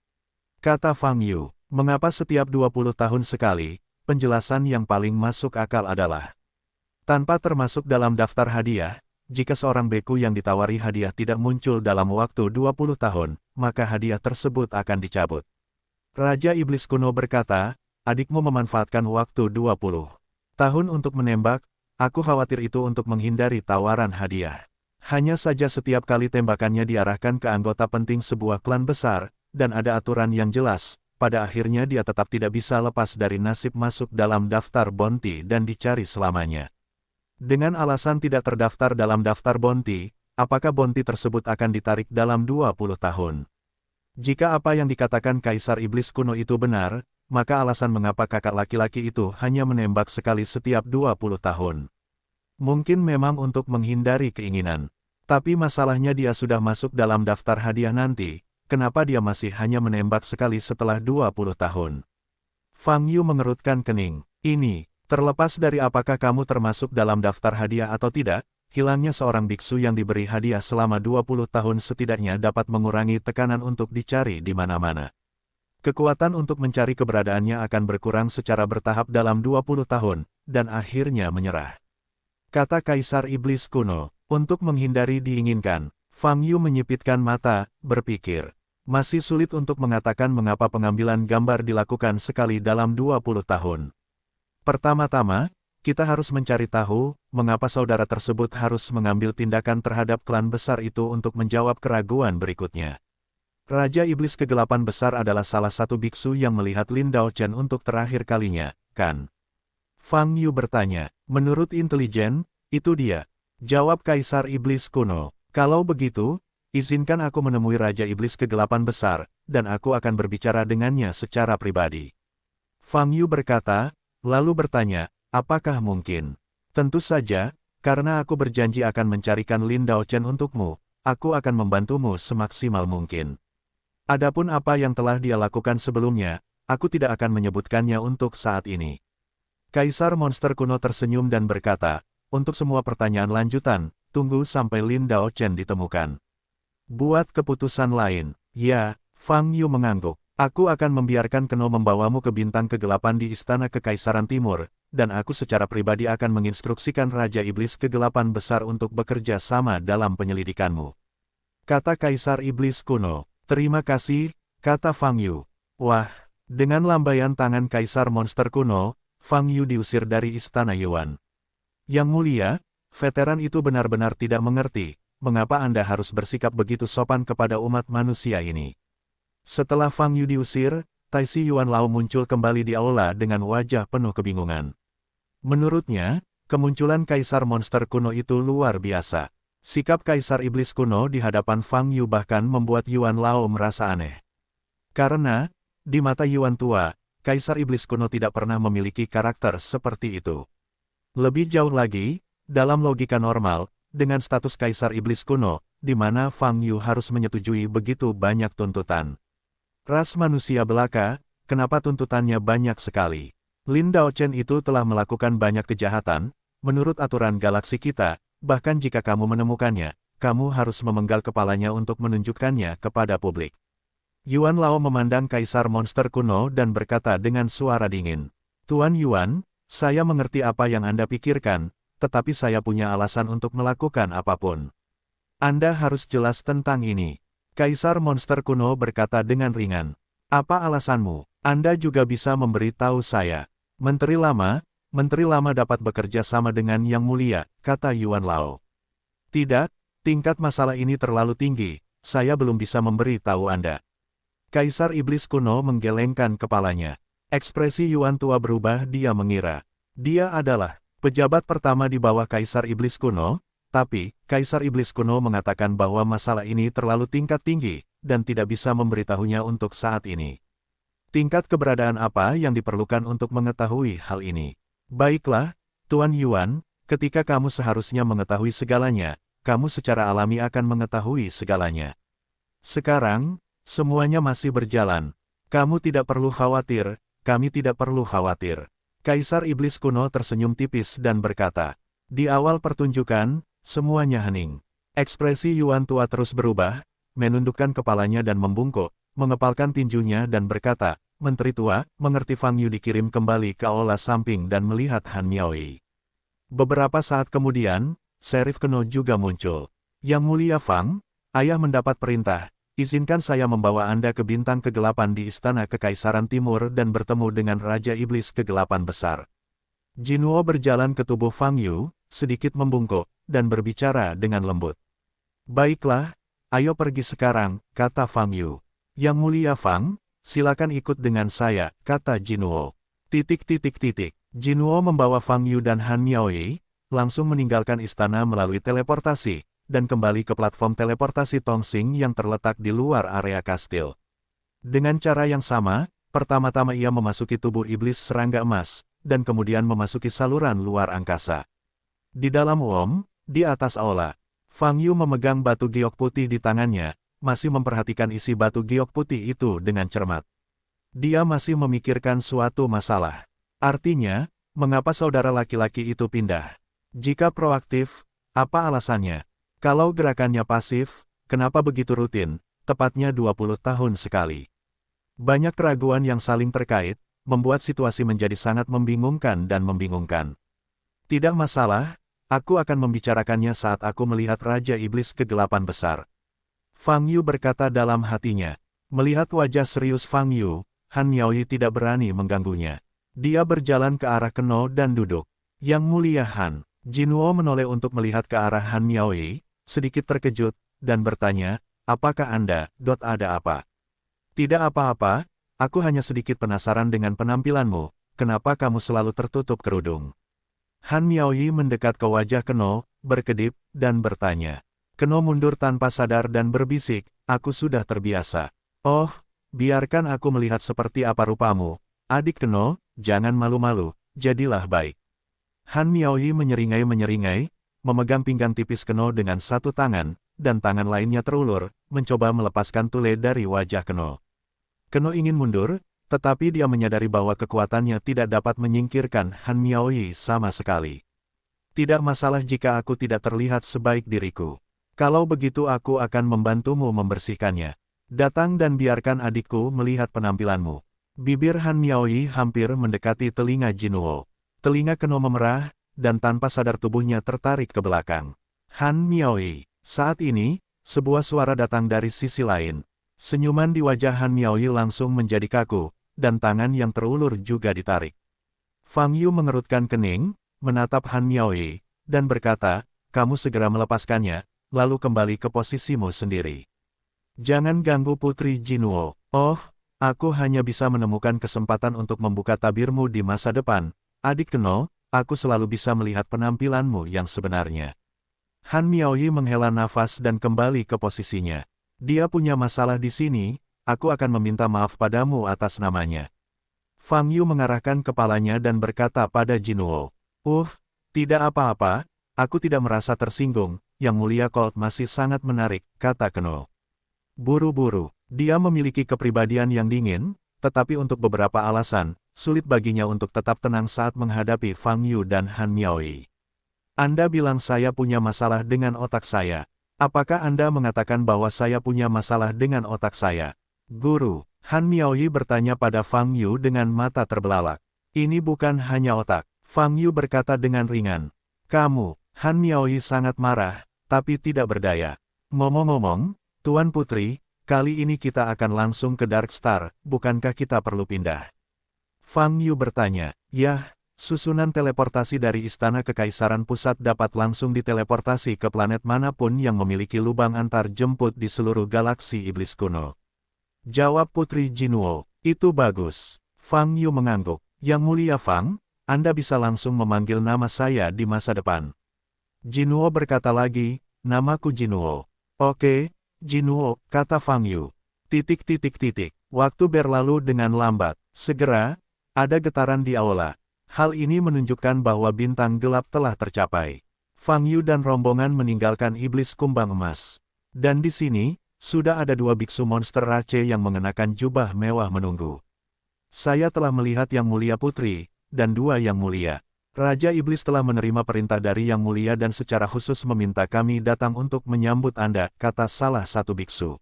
Kata Fang Yu, mengapa setiap 20 tahun sekali? Penjelasan yang paling masuk akal adalah, tanpa termasuk dalam daftar hadiah, jika seorang beku yang ditawari hadiah tidak muncul dalam waktu 20 tahun, maka hadiah tersebut akan dicabut. Raja Iblis kuno berkata, adikmu memanfaatkan waktu 20 tahun untuk menembak. Aku khawatir itu untuk menghindari tawaran hadiah. Hanya saja setiap kali tembakannya diarahkan ke anggota penting sebuah klan besar, dan ada aturan yang jelas, pada akhirnya dia tetap tidak bisa lepas dari nasib masuk dalam daftar bounty dan dicari selamanya. Dengan alasan tidak terdaftar dalam daftar bounty, apakah bounty tersebut akan ditarik dalam 20 tahun? Jika apa yang dikatakan Kaisar Iblis kuno itu benar, maka alasan mengapa kakak laki-laki itu hanya menembak sekali setiap 20 tahun. Mungkin memang untuk menghindari keinginan. Tapi masalahnya dia sudah masuk dalam daftar hadiah nanti, kenapa dia masih hanya menembak sekali setelah 20 tahun? Fang Yu mengerutkan kening. Ini, terlepas dari apakah kamu termasuk dalam daftar hadiah atau tidak, hilangnya seorang biksu yang diberi hadiah selama 20 tahun setidaknya dapat mengurangi tekanan untuk dicari di mana-mana. Kekuatan untuk mencari keberadaannya akan berkurang secara bertahap dalam 20 tahun, dan akhirnya menyerah. Kata Kaisar Iblis kuno, untuk menghindari diinginkan, Fang Yu menyipitkan mata, berpikir. Masih sulit untuk mengatakan mengapa pengambilan gambar dilakukan sekali dalam 20 tahun. Pertama-tama, kita harus mencari tahu, mengapa saudara tersebut harus mengambil tindakan terhadap klan besar itu untuk menjawab keraguan berikutnya. Raja Iblis Kegelapan Besar adalah salah satu biksu yang melihat Lin Daochen untuk terakhir kalinya, kan? Fang Yu bertanya, menurut intelijen, itu dia. Jawab Kaisar Iblis kuno, kalau begitu, izinkan aku menemui Raja Iblis Kegelapan Besar, dan aku akan berbicara dengannya secara pribadi. Fang Yu berkata, lalu bertanya, apakah mungkin? Tentu saja, karena aku berjanji akan mencarikan Lin Daochen untukmu, aku akan membantumu semaksimal mungkin. Adapun apa yang telah dia lakukan sebelumnya, aku tidak akan menyebutkannya untuk saat ini. Kaisar monster kuno tersenyum dan berkata, untuk semua pertanyaan lanjutan, tunggu sampai Lin Daochen ditemukan. Buat keputusan lain, ya, Fang Yu mengangguk. Aku akan membiarkan Keno membawamu ke bintang kegelapan di Istana Kekaisaran Timur, dan aku secara pribadi akan menginstruksikan Raja Iblis Kegelapan Besar untuk bekerja sama dalam penyelidikanmu. Kata Kaisar Iblis Kuno. Terima kasih, kata Fang Yu. Wah, dengan lambaian tangan Kaisar Monster Kuno, Fang Yu diusir dari Istana Yuan. Yang mulia, veteran itu benar-benar tidak mengerti, mengapa Anda harus bersikap begitu sopan kepada umat manusia ini. Setelah Fang Yu diusir, Taisi Yuan Lao muncul kembali di aula dengan wajah penuh kebingungan. Menurutnya, kemunculan Kaisar Monster Kuno itu luar biasa. Sikap Kaisar Iblis Kuno di hadapan Fang Yu bahkan membuat Yuan Lao merasa aneh. Karena, di mata Yuan tua, Kaisar Iblis Kuno tidak pernah memiliki karakter seperti itu. Lebih jauh lagi, dalam logika normal, dengan status Kaisar Iblis Kuno, di mana Fang Yu harus menyetujui begitu banyak tuntutan. Ras manusia belaka, kenapa tuntutannya banyak sekali? Lin Daochen itu telah melakukan banyak kejahatan, menurut aturan galaksi kita, bahkan jika kamu menemukannya, kamu harus memenggal kepalanya untuk menunjukkannya kepada publik. Yuan Lao memandang Kaisar Monster Kuno dan berkata dengan suara dingin. Tuan Yuan, saya mengerti apa yang Anda pikirkan, tetapi saya punya alasan untuk melakukan apapun. Anda harus jelas tentang ini. Kaisar Monster Kuno berkata dengan ringan. Apa alasanmu? Anda juga bisa memberitahu saya. Menteri Lama dapat bekerja sama dengan Yang Mulia, kata Yuan Lao. Tidak, tingkat masalah ini terlalu tinggi, saya belum bisa memberitahu Anda. Kaisar Iblis Kuno menggelengkan kepalanya. Ekspresi Yuan tua berubah, dia mengira. Dia adalah pejabat pertama di bawah Kaisar Iblis Kuno. Tapi, Kaisar Iblis Kuno mengatakan bahwa masalah ini terlalu tingkat tinggi, dan tidak bisa memberitahunya untuk saat ini. Tingkat keberadaan apa yang diperlukan untuk mengetahui hal ini? Baiklah, Tuan Yuan, ketika kamu seharusnya mengetahui segalanya, kamu secara alami akan mengetahui segalanya. Sekarang, semuanya masih berjalan. Kamu tidak perlu khawatir, kami tidak perlu khawatir. Kaisar Iblis Kuno tersenyum tipis dan berkata, di awal pertunjukan, semuanya hening. Ekspresi Yuan tua terus berubah, menundukkan kepalanya dan membungkuk, mengepalkan tinjunya dan berkata, Menteri tua, mengerti Fang Yu dikirim kembali ke aula samping dan melihat Han Miaoyi. Beberapa saat kemudian, Sheriff Keno juga muncul. Yang Mulia Fang, ayah mendapat perintah, izinkan saya membawa Anda ke bintang kegelapan di Istana Kekaisaran Timur dan bertemu dengan Raja Iblis Kegelapan Besar. Jinwo berjalan ke tubuh Fang Yu, sedikit membungkuk, dan berbicara dengan lembut. Baiklah, ayo pergi sekarang, kata Fang Yu. Yang Mulia Fang, silakan ikut dengan saya, kata Jinwo. Jinwo membawa Fang Yu dan Han Miaoyi, langsung meninggalkan istana melalui teleportasi, dan kembali ke platform teleportasi Tongsing yang terletak di luar area kastil. Dengan cara yang sama, pertama-tama ia memasuki tubuh iblis serangga emas, dan kemudian memasuki saluran luar angkasa. Di dalam di atas aula, Fang Yu memegang batu giok putih di tangannya, masih memperhatikan isi batu giok putih itu dengan cermat. Dia masih memikirkan suatu masalah. Artinya, mengapa saudara laki-laki itu pindah? Jika proaktif, apa alasannya? Kalau gerakannya pasif, kenapa begitu rutin, tepatnya 20 tahun sekali? Banyak keraguan yang saling terkait, membuat situasi menjadi sangat membingungkan dan membingungkan. Tidak masalah, aku akan membicarakannya saat aku melihat Raja Iblis Kegelapan Besar. Fang Yu berkata dalam hatinya. Melihat wajah serius Fang Yu, Han Miaoyi tidak berani mengganggunya. Dia berjalan ke arah Keno dan duduk. Yang Mulia Han, Jinwo menoleh untuk melihat ke arah Han Miaoyi, sedikit terkejut, dan bertanya, apakah Anda, ada apa? Tidak apa-apa, aku hanya sedikit penasaran dengan penampilanmu, kenapa kamu selalu tertutup kerudung? Han Miaoyi mendekat ke wajah Keno, berkedip, dan bertanya. Keno mundur tanpa sadar dan berbisik, aku sudah terbiasa. Oh, biarkan aku melihat seperti apa rupamu. Adik Keno, jangan malu-malu, jadilah baik. Han Miaoyi menyeringai, memegang pinggang tipis Keno dengan satu tangan, dan tangan lainnya terulur, mencoba melepaskan tule dari wajah Keno. Keno ingin mundur, tetapi dia menyadari bahwa kekuatannya tidak dapat menyingkirkan Han Miaoyi sama sekali. Tidak masalah jika aku tidak terlihat sebaik diriku. Kalau begitu aku akan membantumu membersihkannya. Datang dan biarkan adikku melihat penampilanmu. Bibir Han Miaoyi hampir mendekati telinga Jinuo. Telinga Keno memerah, dan tanpa sadar tubuhnya tertarik ke belakang. Han Miaoyi. Saat ini, sebuah suara datang dari sisi lain. Senyuman di wajah Han Miaoyi langsung menjadi kaku, dan tangan yang terulur juga ditarik. Fang Yu mengerutkan kening, menatap Han Miaoyi, dan berkata, kamu segera melepaskannya, lalu kembali ke posisimu sendiri. Jangan ganggu Putri Jinuo. Oh, aku hanya bisa menemukan kesempatan untuk membuka tabirmu di masa depan. Adik Keno, aku selalu bisa melihat penampilanmu yang sebenarnya. Han Miaoyi menghela nafas dan kembali ke posisinya. Dia punya masalah di sini, aku akan meminta maaf padamu atas namanya. Fang Yu mengarahkan kepalanya dan berkata pada Jinuo. Tidak apa-apa, aku tidak merasa tersinggung, Yang Mulia Colt masih sangat menarik, kata Keno. Buru-buru, dia memiliki kepribadian yang dingin, tetapi untuk beberapa alasan, sulit baginya untuk tetap tenang saat menghadapi Fang Yu dan Han Miaoyi. Anda bilang saya punya masalah dengan otak saya. Apakah Anda mengatakan bahwa saya punya masalah dengan otak saya? Guru, Han Miaoyi bertanya pada Fang Yu dengan mata terbelalak. Ini bukan hanya otak. Fang Yu berkata dengan ringan. Kamu, Han Miaoyi sangat marah, tapi tidak berdaya. Ngomong-ngomong, Tuan Putri, kali ini kita akan langsung ke Dark Star, bukankah kita perlu pindah? Fang Yu bertanya, yah. Susunan teleportasi dari Istana Kekaisaran Pusat dapat langsung diteleportasi ke planet manapun yang memiliki lubang antar jemput di seluruh galaksi iblis kuno. Jawab Putri Jinuo, itu bagus. Fang Yu mengangguk. Yang Mulia Fang, Anda bisa langsung memanggil nama saya di masa depan. Jinuo berkata lagi, namaku Jinuo. Oke, Jinuo, kata Fang Yu. Waktu berlalu dengan lambat. Segera, ada getaran di aula. Hal ini menunjukkan bahwa bintang gelap telah tercapai. Fang Yu dan rombongan meninggalkan iblis kumbang emas. Dan di sini, sudah ada dua biksu monster Rache yang mengenakan jubah mewah menunggu. Saya telah melihat Yang Mulia Putri, dan dua Yang Mulia. Raja Iblis telah menerima perintah dari Yang Mulia dan secara khusus meminta kami datang untuk menyambut Anda, kata salah satu biksu.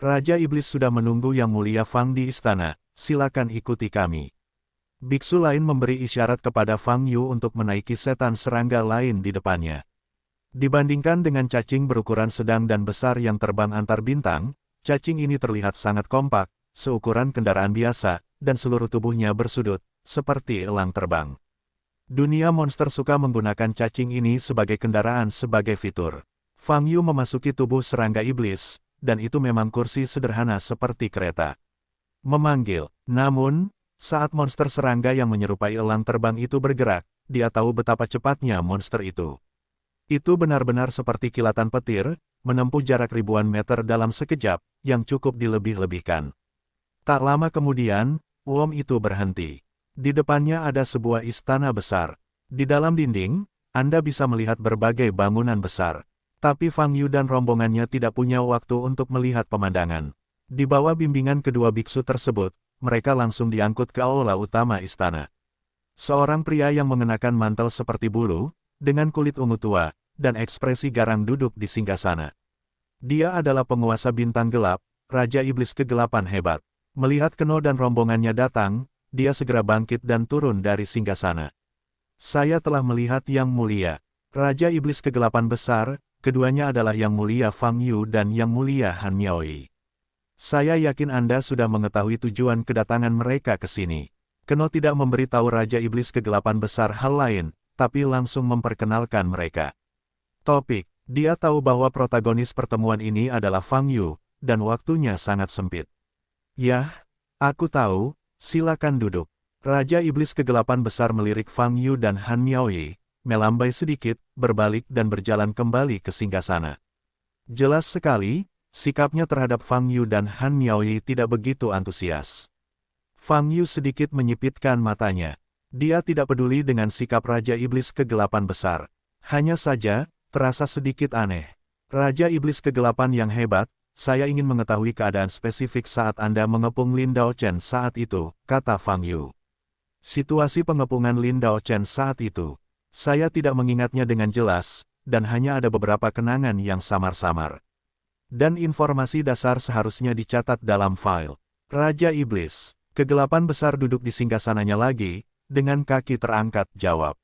Raja Iblis sudah menunggu Yang Mulia Fang di istana, silakan ikuti kami. Biksu lain memberi isyarat kepada Fang Yu untuk menaiki setan serangga lain di depannya. Dibandingkan dengan cacing berukuran sedang dan besar yang terbang antar bintang, cacing ini terlihat sangat kompak, seukuran kendaraan biasa, dan seluruh tubuhnya bersudut, seperti elang terbang. Dunia monster suka menggunakan cacing ini sebagai kendaraan sebagai fitur. Fang Yu memasuki tubuh serangga iblis, dan itu memang kursi sederhana seperti kereta. Memanggil, namun, saat monster serangga yang menyerupai elang terbang itu bergerak, dia tahu betapa cepatnya monster itu. Itu benar-benar seperti kilatan petir, menempuh jarak ribuan meter dalam sekejap, yang cukup dilebih-lebihkan. Tak lama kemudian, Wom itu berhenti. Di depannya ada sebuah istana besar. Di dalam dinding, Anda bisa melihat berbagai bangunan besar. Tapi Fang Yu dan rombongannya tidak punya waktu untuk melihat pemandangan. Di bawah bimbingan kedua biksu tersebut, mereka langsung diangkut ke aula utama istana. Seorang pria yang mengenakan mantel seperti bulu, dengan kulit ungu tua, dan ekspresi garang duduk di singgasana. Dia adalah penguasa bintang gelap, Raja Iblis Kegelapan hebat. Melihat Keno dan rombongannya datang, dia segera bangkit dan turun dari singgasana. Saya telah melihat Yang Mulia. Raja Iblis Kegelapan besar, keduanya adalah Yang Mulia Fang Yu dan Yang Mulia Han Miaoyi. Saya yakin Anda sudah mengetahui tujuan kedatangan mereka ke sini. Keno tidak memberitahu Raja Iblis Kegelapan besar hal lain, tapi langsung memperkenalkan mereka. Topik, dia tahu bahwa protagonis pertemuan ini adalah Fang Yu, dan waktunya sangat sempit. Yah, aku tahu, silakan duduk. Raja Iblis Kegelapan besar melirik Fang Yu dan Han Miaoyi, melambai sedikit, berbalik dan berjalan kembali ke singgasana. Jelas sekali, sikapnya terhadap Fang Yu dan Han Miaoyi tidak begitu antusias. Fang Yu sedikit menyipitkan matanya. Dia tidak peduli dengan sikap Raja Iblis Kegelapan besar. Hanya saja, terasa sedikit aneh. Raja Iblis Kegelapan yang hebat, saya ingin mengetahui keadaan spesifik saat Anda mengepung Lin Daochen saat itu, kata Fang Yu. Situasi pengepungan Lin Daochen saat itu. Saya tidak mengingatnya dengan jelas, dan hanya ada beberapa kenangan yang samar-samar. Dan informasi dasar seharusnya dicatat dalam file. Raja Iblis Kegelapan besar duduk di singgasananya lagi, dengan kaki terangkat jawab.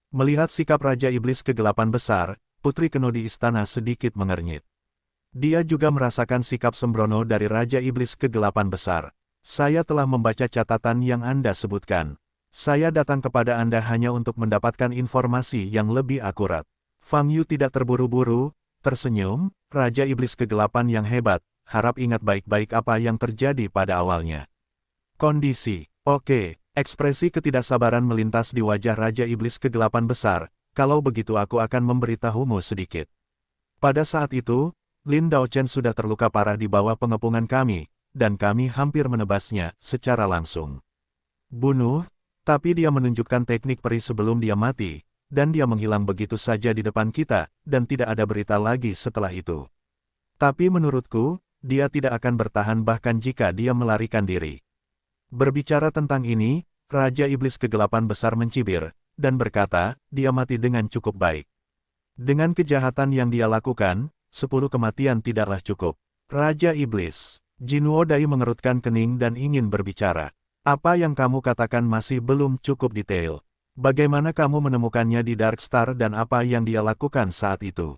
Melihat sikap Raja Iblis Kegelapan besar, Putri Keno di istana sedikit mengernyit. Dia juga merasakan sikap sembrono dari Raja Iblis Kegelapan besar. Saya telah membaca catatan yang Anda sebutkan. Saya datang kepada Anda hanya untuk mendapatkan informasi yang lebih akurat. Fang Yu tidak terburu-buru, tersenyum, Raja Iblis Kegelapan yang hebat, harap ingat baik-baik apa yang terjadi pada awalnya. Kondisi, oke, ekspresi ketidaksabaran melintas di wajah Raja Iblis Kegelapan besar, kalau begitu aku akan memberitahumu sedikit. Pada saat itu, Lin Daochen sudah terluka parah di bawah pengepungan kami, dan kami hampir menebasnya secara langsung. Bunuh, tapi dia menunjukkan teknik peri sebelum dia mati, dan dia menghilang begitu saja di depan kita, dan tidak ada berita lagi setelah itu. Tapi menurutku, dia tidak akan bertahan bahkan jika dia melarikan diri. Berbicara tentang ini, Raja Iblis Kegelapan besar mencibir, dan berkata, dia mati dengan cukup baik. Dengan kejahatan yang dia lakukan, 10 kematian tidaklah cukup. Raja Iblis, Jinwo Dai mengerutkan kening dan ingin berbicara. Apa yang kamu katakan masih belum cukup detail. Bagaimana kamu menemukannya di Dark Star dan apa yang dia lakukan saat itu?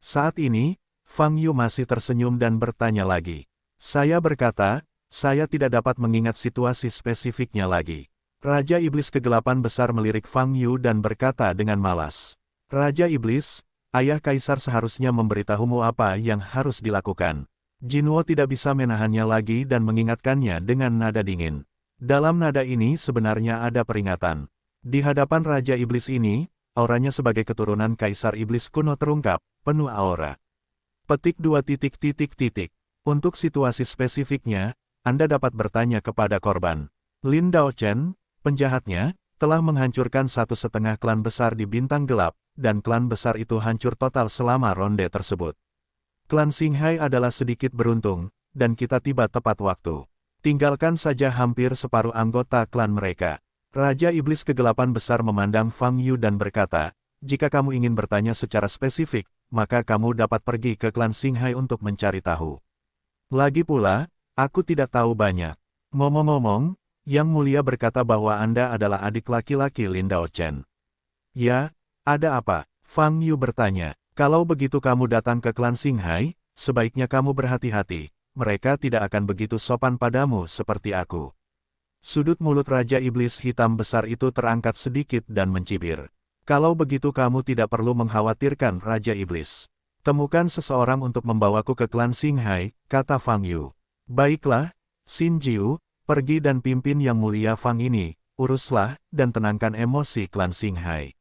Saat ini, Fang Yu masih tersenyum dan bertanya lagi. Saya berkata, saya tidak dapat mengingat situasi spesifiknya lagi. Raja Iblis Kegelapan besar melirik Fang Yu dan berkata dengan malas. Raja Iblis, ayah Kaisar seharusnya memberitahumu apa yang harus dilakukan. Jinwo tidak bisa menahannya lagi dan mengingatkannya dengan nada dingin. Dalam nada ini sebenarnya ada peringatan. Di hadapan Raja Iblis ini, auranya sebagai keturunan Kaisar Iblis kuno terungkap, penuh aura. Petik 2 titik. Untuk situasi spesifiknya, Anda dapat bertanya kepada korban. Lin Daochen, penjahatnya, telah menghancurkan 1,5 klan besar di Bintang Gelap, dan klan besar itu hancur total selama ronde tersebut. Klan Xinghai adalah sedikit beruntung, dan kita tiba tepat waktu. Tinggalkan saja hampir separuh anggota klan mereka. Raja Iblis Kegelapan besar memandang Fang Yu dan berkata, jika kamu ingin bertanya secara spesifik, maka kamu dapat pergi ke klan Xinghai untuk mencari tahu. Lagi pula, aku tidak tahu banyak. Ngomong-ngomong, Yang Mulia berkata bahwa Anda adalah adik laki-laki Lin Daochen. Ya, ada apa? Fang Yu bertanya. Kalau begitu kamu datang ke klan Xinghai, sebaiknya kamu berhati-hati. Mereka tidak akan begitu sopan padamu seperti aku. Sudut mulut Raja Iblis hitam besar itu terangkat sedikit dan mencibir. Kalau begitu kamu tidak perlu mengkhawatirkan Raja Iblis. Temukan seseorang untuk membawaku ke klan Xinghai, kata Fang Yu. Baiklah, Xin Jiu, pergi dan pimpin Yang Mulia Fang ini, uruslah, dan tenangkan emosi klan Xinghai.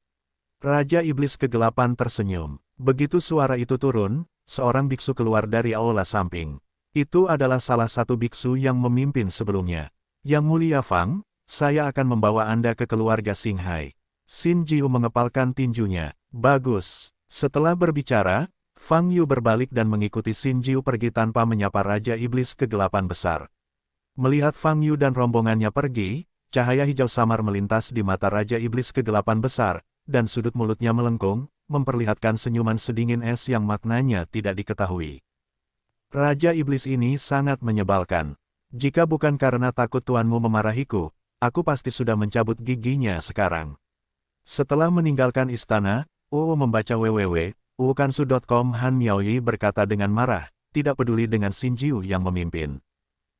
Raja Iblis Kegelapan tersenyum. Begitu suara itu turun, seorang biksu keluar dari aula samping. Itu adalah salah satu biksu yang memimpin sebelumnya. Yang Mulia Fang, saya akan membawa Anda ke keluarga Xinghai. Xin Jiu mengepalkan tinjunya. Bagus. Setelah berbicara, Fang Yu berbalik dan mengikuti Xin Jiu pergi tanpa menyapa Raja Iblis Kegelapan besar. Melihat Fang Yu dan rombongannya pergi, cahaya hijau samar melintas di mata Raja Iblis Kegelapan besar, dan sudut mulutnya melengkung, memperlihatkan senyuman sedingin es yang maknanya tidak diketahui. Raja Iblis ini sangat menyebalkan. Jika bukan karena takut tuanmu memarahiku, aku pasti sudah mencabut giginya sekarang. Setelah meninggalkan istana, membaca www.ukansu.com. Han Miaoyi berkata dengan marah, tidak peduli dengan Xin Jiu yang memimpin.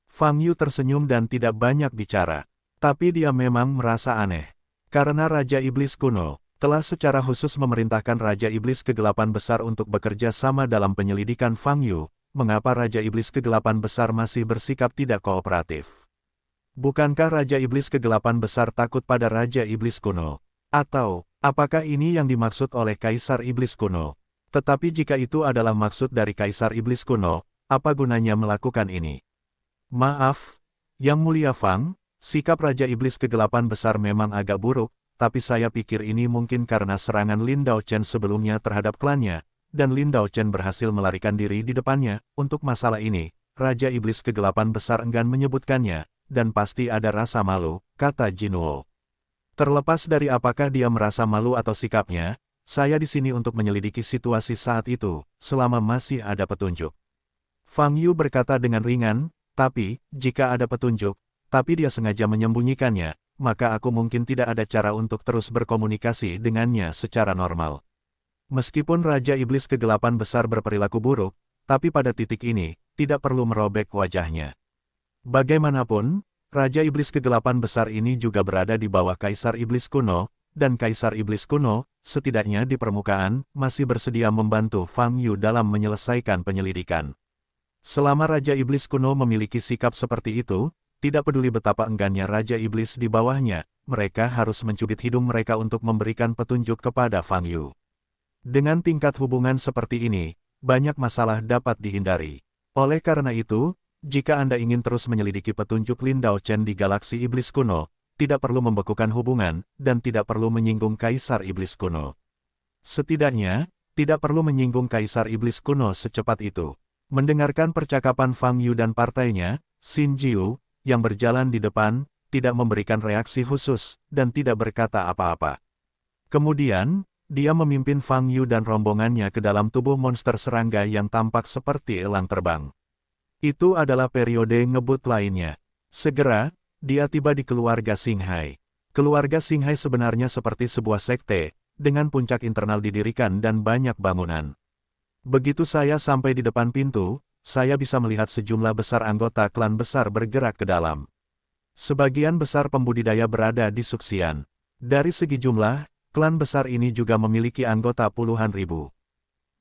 Fang Yu tersenyum dan tidak banyak bicara. Tapi dia memang merasa aneh. Karena Raja Iblis kuno telah secara khusus memerintahkan Raja Iblis Kegelapan besar untuk bekerja sama dalam penyelidikan Fang Yu, mengapa Raja Iblis Kegelapan besar masih bersikap tidak kooperatif? Bukankah Raja Iblis Kegelapan besar takut pada Raja Iblis kuno? Atau, apakah ini yang dimaksud oleh Kaisar Iblis kuno? Tetapi jika itu adalah maksud dari Kaisar Iblis kuno, apa gunanya melakukan ini? Maaf, Yang Mulia Fang, sikap Raja Iblis Kegelapan besar memang agak buruk, tapi saya pikir ini mungkin karena serangan Lin Daochen sebelumnya terhadap klannya, dan Lin Daochen berhasil melarikan diri di depannya. Untuk masalah ini, Raja Iblis Kegelapan Besar enggan menyebutkannya, dan pasti ada rasa malu, kata Jinwoo. Terlepas dari apakah dia merasa malu atau sikapnya, saya di sini untuk menyelidiki situasi saat itu, selama masih ada petunjuk. Fang Yu berkata dengan ringan, tapi, jika ada petunjuk, tapi dia sengaja menyembunyikannya, maka aku mungkin tidak ada cara untuk terus berkomunikasi dengannya secara normal. Meskipun Raja Iblis Kegelapan Besar berperilaku buruk, tapi pada titik ini, tidak perlu merobek wajahnya. Bagaimanapun, Raja Iblis Kegelapan Besar ini juga berada di bawah Kaisar Iblis Kuno, dan Kaisar Iblis Kuno, setidaknya di permukaan, masih bersedia membantu Fang Yu dalam menyelesaikan penyelidikan. Selama Raja Iblis Kuno memiliki sikap seperti itu, tidak peduli betapa enggannya Raja Iblis di bawahnya, mereka harus mencubit hidung mereka untuk memberikan petunjuk kepada Fang Yu. Dengan tingkat hubungan seperti ini, banyak masalah dapat dihindari. Oleh karena itu, jika Anda ingin terus menyelidiki petunjuk Lin Daochen di galaksi Iblis Kuno, tidak perlu membekukan hubungan, dan tidak perlu menyinggung Kaisar Iblis Kuno. Setidaknya, tidak perlu menyinggung Kaisar Iblis Kuno secepat itu. Mendengarkan percakapan Fang Yu dan partainya, Xin Jiu, yang berjalan di depan, tidak memberikan reaksi khusus, dan tidak berkata apa-apa. Kemudian, dia memimpin Fang Yu dan rombongannya ke dalam tubuh monster serangga yang tampak seperti elang terbang. Itu adalah periode ngebut lainnya. Segera, dia tiba di keluarga Xinghai. Keluarga Xinghai sebenarnya seperti sebuah sekte, dengan puncak internal didirikan dan banyak bangunan. Begitu saya sampai di depan pintu, saya bisa melihat sejumlah besar anggota klan besar bergerak ke dalam. Sebagian besar pembudidaya berada di Suxian. Dari segi jumlah, klan besar ini juga memiliki anggota puluhan ribu.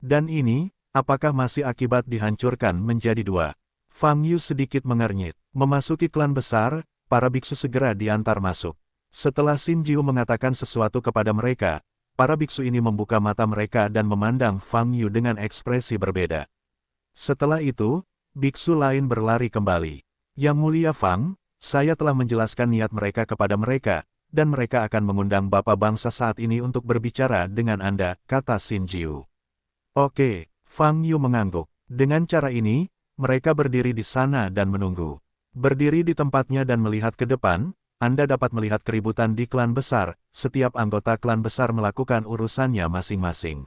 Dan ini, apakah masih akibat dihancurkan menjadi dua? Fang Yu sedikit mengernyit. Memasuki klan besar, para biksu segera diantar masuk. Setelah Xin Jiu mengatakan sesuatu kepada mereka, para biksu ini membuka mata mereka dan memandang Fang Yu dengan ekspresi berbeda. Setelah itu, biksu lain berlari kembali. Yang Mulia Fang, saya telah menjelaskan niat mereka kepada mereka, dan mereka akan mengundang Bapak Bangsa saat ini untuk berbicara dengan Anda, kata Xin Jiu. Oke, Fang Yu mengangguk. Dengan cara ini, mereka berdiri di sana dan menunggu. Berdiri di tempatnya dan melihat ke depan, Anda dapat melihat keributan di klan besar, setiap anggota klan besar melakukan urusannya masing-masing.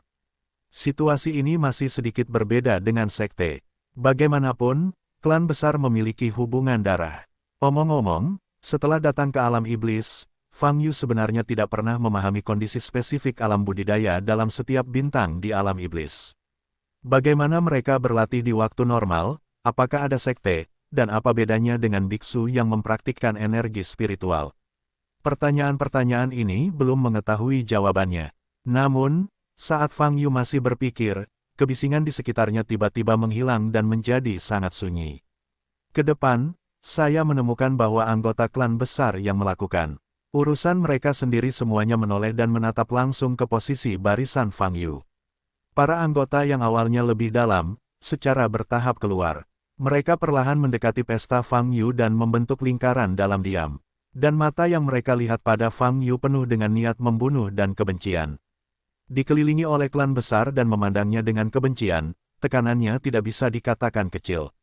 Situasi ini masih sedikit berbeda dengan sekte. Bagaimanapun, klan besar memiliki hubungan darah. Omong-omong, setelah datang ke alam iblis, Fang Yu sebenarnya tidak pernah memahami kondisi spesifik alam budidaya dalam setiap bintang di alam iblis. Bagaimana mereka berlatih di waktu normal, apakah ada sekte, dan apa bedanya dengan biksu yang mempraktikkan energi spiritual? Pertanyaan-pertanyaan ini belum mengetahui jawabannya. Namun, saat Fang Yu masih berpikir, kebisingan di sekitarnya tiba-tiba menghilang dan menjadi sangat sunyi. Ke depan, saya menemukan bahwa anggota klan besar yang melakukan urusan mereka sendiri semuanya menoleh dan menatap langsung ke posisi barisan Fang Yu. Para anggota yang awalnya lebih dalam, secara bertahap keluar. Mereka perlahan mendekati pesta Fang Yu dan membentuk lingkaran dalam diam. Dan mata yang mereka lihat pada Fang Yu penuh dengan niat membunuh dan kebencian. Dikelilingi oleh klan besar dan memandangnya dengan kebencian, tekanannya tidak bisa dikatakan kecil.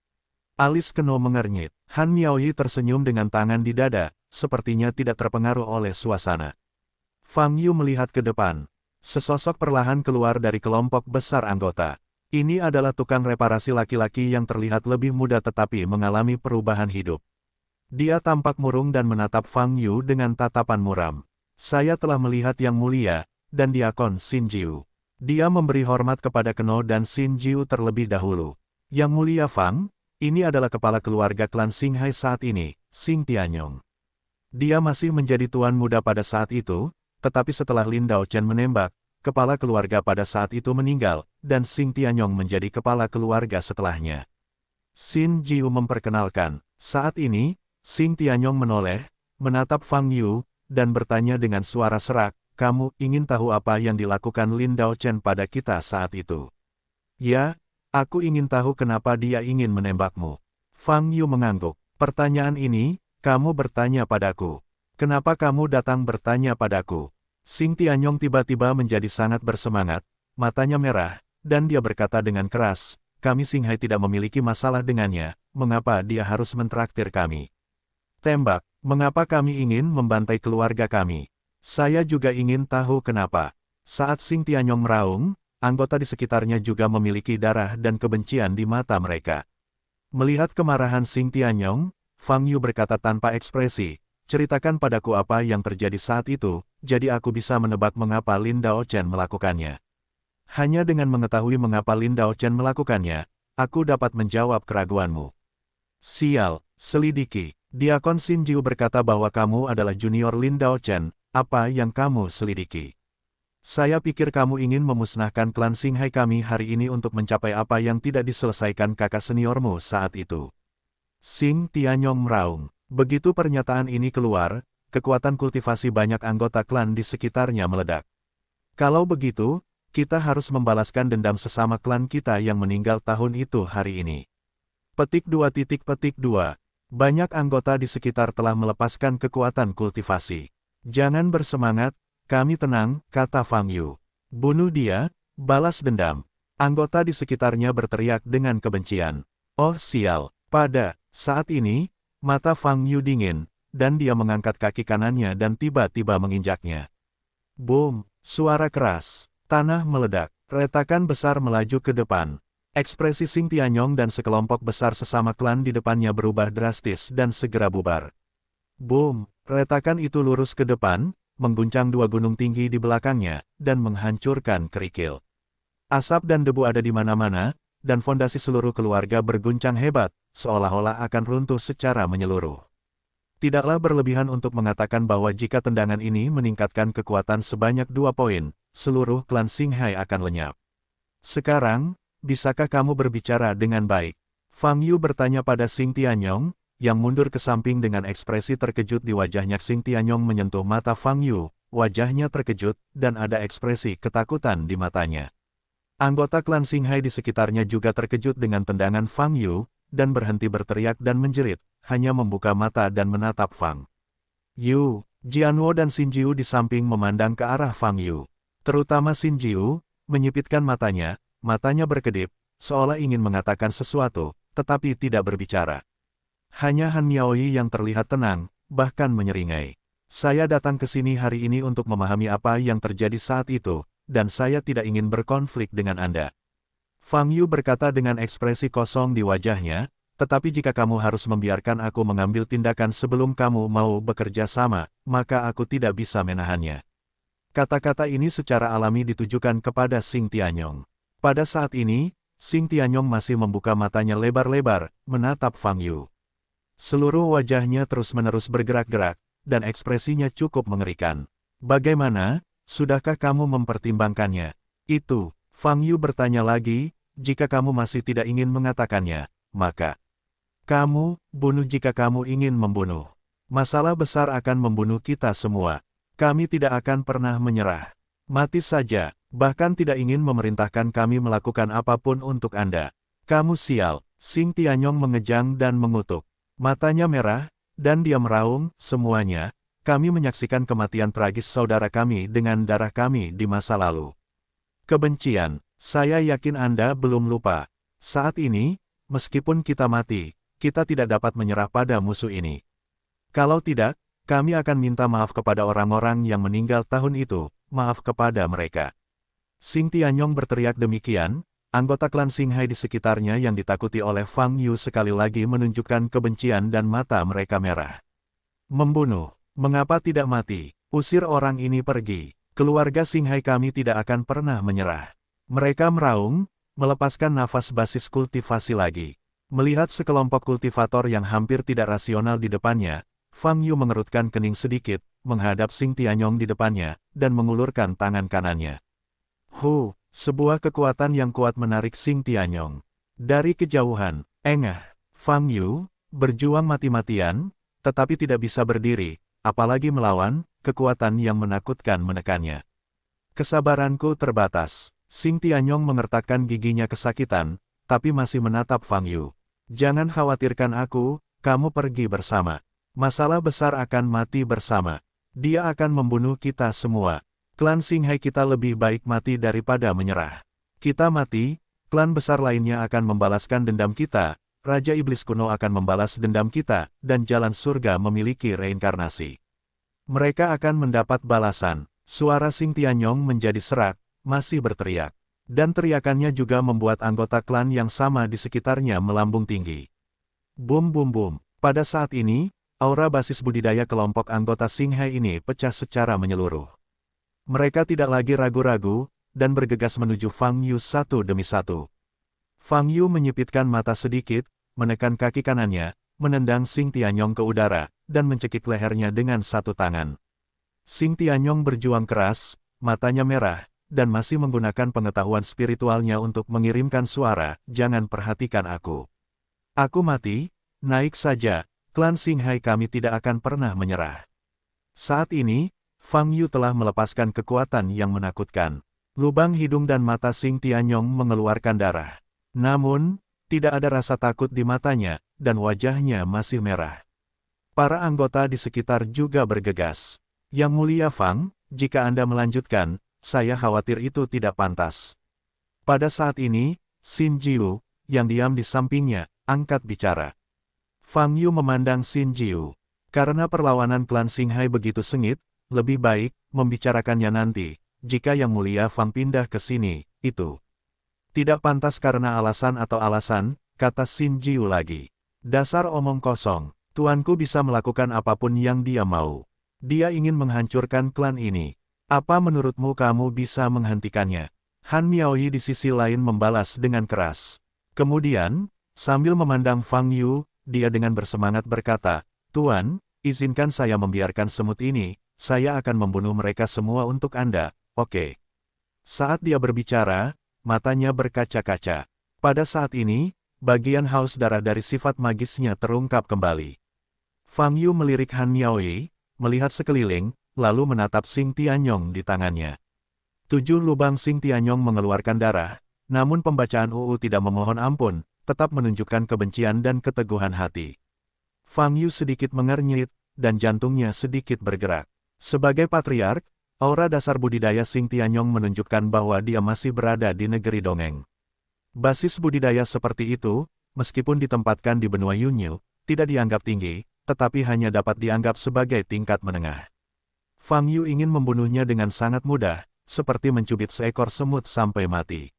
Alis Keno mengernyit. Han Miaoyi tersenyum dengan tangan di dada, sepertinya tidak terpengaruh oleh suasana. Fang Yu melihat ke depan. Sesosok perlahan keluar dari kelompok besar anggota. Ini adalah tukang reparasi laki-laki yang terlihat lebih muda tetapi mengalami perubahan hidup. Dia tampak murung dan menatap Fang Yu dengan tatapan muram. Saya telah melihat Yang Mulia, dan diakon Xin Jiu. Dia memberi hormat kepada Keno dan Xin Jiu terlebih dahulu. Yang Mulia Fang, ini adalah kepala keluarga klan Xinghai saat ini, Xing Tianyong. Dia masih menjadi tuan muda pada saat itu, tetapi setelah Lin Daochen menembak, kepala keluarga pada saat itu meninggal, dan Xing Tianyong menjadi kepala keluarga setelahnya. Xin Jiu memperkenalkan. Saat ini, Xing Tianyong menoleh, menatap Fang Yu, dan bertanya dengan suara serak, kamu ingin tahu apa yang dilakukan Lin Daochen pada kita saat itu? Ya, aku ingin tahu kenapa dia ingin menembakmu. Fang Yu mengangguk. Pertanyaan ini, kamu bertanya padaku. Kenapa kamu datang bertanya padaku? Xing Tianyong tiba-tiba menjadi sangat bersemangat, matanya merah, dan dia berkata dengan keras, kami Xinghai tidak memiliki masalah dengannya, mengapa dia harus mentraktir kami? Tembak, mengapa kami ingin membantai keluarga kami? Saya juga ingin tahu kenapa. Saat Xing Tianyong meraung, anggota di sekitarnya juga memiliki darah dan kebencian di mata mereka. Melihat kemarahan Xing Tianyong, Fang Yu berkata tanpa ekspresi, ceritakan padaku apa yang terjadi saat itu, jadi aku bisa menebak mengapa Lin Daochen melakukannya. Hanya dengan mengetahui mengapa Lin Daochen melakukannya, aku dapat menjawab keraguanmu. Sial, selidiki. Diakon Xin Jiu berkata bahwa kamu adalah junior Lin Daochen, apa yang kamu selidiki? Saya pikir kamu ingin memusnahkan klan Xinghai kami hari ini untuk mencapai apa yang tidak diselesaikan kakak seniormu saat itu. Xing Tianyong meraung. Begitu pernyataan ini keluar, kekuatan kultivasi banyak anggota klan di sekitarnya meledak. Kalau begitu, kita harus membalaskan dendam sesama klan kita yang meninggal tahun itu hari ini. Petik 2.2. Banyak anggota di sekitar telah melepaskan kekuatan kultivasi. Jangan bersemangat, kami tenang, kata Fang Yu. Bunuh dia, balas dendam. Anggota di sekitarnya berteriak dengan kebencian. Oh sial, pada saat ini, mata Fang Yu dingin, dan dia mengangkat kaki kanannya dan tiba-tiba menginjaknya. Boom, suara keras, tanah meledak, retakan besar melaju ke depan. Ekspresi Xing Tianyong dan sekelompok besar sesama klan di depannya berubah drastis dan segera bubar. Boom, retakan itu lurus ke depan, mengguncang dua gunung tinggi di belakangnya, dan menghancurkan kerikil. Asap dan debu ada di mana-mana, dan fondasi seluruh keluarga berguncang hebat, seolah-olah akan runtuh secara menyeluruh. Tidaklah berlebihan untuk mengatakan bahwa jika tendangan ini meningkatkan kekuatan sebanyak 2 poin, seluruh klan Xinghai akan lenyap. Sekarang, bisakah kamu berbicara dengan baik? Fang Yu bertanya pada Xing Tianyong, yang mundur ke samping dengan ekspresi terkejut di wajahnya. Xing Tianyong menyentuh mata Fang Yu, wajahnya terkejut, dan ada ekspresi ketakutan di matanya. Anggota klan Xinghai di sekitarnya juga terkejut dengan tendangan Fang Yu, dan berhenti berteriak dan menjerit, hanya membuka mata dan menatap Fang Yu. Jianwo dan Xin Jiu di samping memandang ke arah Fang Yu. Terutama Xin Jiu, menyipitkan matanya berkedip, seolah ingin mengatakan sesuatu, tetapi tidak berbicara. Hanya Han Miaoyi yang terlihat tenang, bahkan menyeringai. Saya datang ke sini hari ini untuk memahami apa yang terjadi saat itu, dan saya tidak ingin berkonflik dengan Anda. Fang Yu berkata dengan ekspresi kosong di wajahnya, tetapi jika kamu harus membiarkan aku mengambil tindakan sebelum kamu mau bekerja sama, maka aku tidak bisa menahannya. Kata-kata ini secara alami ditujukan kepada Xing Tianyong. Pada saat ini, Xing Tianyong masih membuka matanya lebar-lebar, menatap Fang Yu. Seluruh wajahnya terus-menerus bergerak-gerak, dan ekspresinya cukup mengerikan. Bagaimana, sudahkah kamu mempertimbangkannya? Itu, Fang Yu bertanya lagi, jika kamu masih tidak ingin mengatakannya, maka kamu bunuh jika kamu ingin membunuh. Masalah besar akan membunuh kita semua. Kami tidak akan pernah menyerah. Mati saja, bahkan tidak ingin memerintahkan kami melakukan apapun untuk Anda. Kamu sial. Xing Tianyong mengejang dan mengutuk. Matanya merah, dan dia meraung, semuanya, kami menyaksikan kematian tragis saudara kami dengan darah kami di masa lalu. Kebencian, saya yakin Anda belum lupa. Saat ini, meskipun kita mati, kita tidak dapat menyerah pada musuh ini. Kalau tidak, kami akan minta maaf kepada orang-orang yang meninggal tahun itu, maaf kepada mereka. Xing Tianyong berteriak demikian, anggota klan Xinghai di sekitarnya yang ditakuti oleh Fang Yu sekali lagi menunjukkan kebencian dan mata mereka merah. Membunuh, mengapa tidak mati? Usir orang ini pergi. Keluarga Xinghai kami tidak akan pernah menyerah. Mereka meraung, melepaskan nafas basis kultivasi lagi. Melihat sekelompok kultivator yang hampir tidak rasional di depannya, Fang Yu mengerutkan kening sedikit, menghadap Xing Tianyong di depannya, dan mengulurkan tangan kanannya. Sebuah kekuatan yang kuat menarik Xing Tianyong. Dari kejauhan, engah, Fang Yu, berjuang mati-matian, tetapi tidak bisa berdiri, apalagi melawan, kekuatan yang menakutkan menekannya. Kesabaranku terbatas. Xing Tianyong mengertakkan giginya kesakitan, tapi masih menatap Fang Yu. Jangan khawatirkan aku, kamu pergi bersama. Masalah besar akan mati bersama. Dia akan membunuh kita semua. Klan Xinghai kita lebih baik mati daripada menyerah. Kita mati, klan besar lainnya akan membalaskan dendam kita, Raja Iblis Kuno akan membalas dendam kita, dan jalan surga memiliki reinkarnasi. Mereka akan mendapat balasan. Suara Xing Tianyong menjadi serak, masih berteriak. Dan teriakannya juga membuat anggota klan yang sama di sekitarnya melambung tinggi. Bum bum bum. Pada saat ini, aura basis budidaya kelompok anggota Xinghai ini pecah secara menyeluruh. Mereka tidak lagi ragu-ragu, dan bergegas menuju Fang Yu satu demi satu. Fang Yu menyipitkan mata sedikit, menekan kaki kanannya, menendang Xing Tianyong ke udara, dan mencekik lehernya dengan satu tangan. Xing Tianyong berjuang keras, matanya merah, dan masih menggunakan pengetahuan spiritualnya untuk mengirimkan suara, "Jangan perhatikan aku. Aku mati, naik saja, klan Xinghai kami tidak akan pernah menyerah." Saat ini, Fang Yu telah melepaskan kekuatan yang menakutkan. Lubang hidung dan mata Xing Tianyong mengeluarkan darah. Namun, tidak ada rasa takut di matanya, dan wajahnya masih merah. Para anggota di sekitar juga bergegas. "Yang Mulia Fang, jika Anda melanjutkan, saya khawatir itu tidak pantas." Pada saat ini, Xin Jiu, yang diam di sampingnya, angkat bicara. Fang Yu memandang Xin Jiu. Karena perlawanan klan Xinghai begitu sengit, lebih baik membicarakannya nanti. Jika Yang Mulia Fang pindah ke sini, itu tidak pantas karena alasan atau alasan, kata Xin Jiu lagi. "Dasar omong kosong, tuanku bisa melakukan apapun yang dia mau. Dia ingin menghancurkan klan ini. Apa menurutmu kamu bisa menghentikannya?" Han Miaoyi di sisi lain membalas dengan keras. Kemudian, sambil memandang Fang Yu, dia dengan bersemangat berkata, "Tuan, izinkan saya membiarkan semut ini, saya akan membunuh mereka semua untuk Anda, oke?" Saat dia berbicara, matanya berkaca-kaca. Pada saat ini, bagian haus darah dari sifat magisnya terungkap kembali. Fang Yu melirik Han Miaoyi, melihat sekeliling, lalu menatap Xing Tianyong di tangannya. 7 lubang Xing Tianyong mengeluarkan darah, namun pembacaan UU tidak memohon ampun, tetap menunjukkan kebencian dan keteguhan hati. Fang Yu sedikit mengernyit, dan jantungnya sedikit bergerak. Sebagai patriark, aura dasar budidaya Xing Tianyong menunjukkan bahwa dia masih berada di negeri dongeng. Basis budidaya seperti itu, meskipun ditempatkan di benua Yunyu, tidak dianggap tinggi, tetapi hanya dapat dianggap sebagai tingkat menengah. Fang Yu ingin membunuhnya dengan sangat mudah, seperti mencubit seekor semut sampai mati.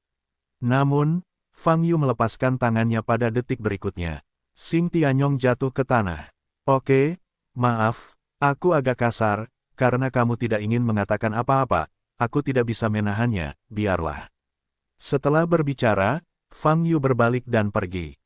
Namun, Fang Yu melepaskan tangannya pada detik berikutnya. Xing Tianyong jatuh ke tanah. "Oke, maaf, aku agak kasar, karena kamu tidak ingin mengatakan apa-apa, aku tidak bisa menahannya, biarlah." Setelah berbicara, Fang Yu berbalik dan pergi.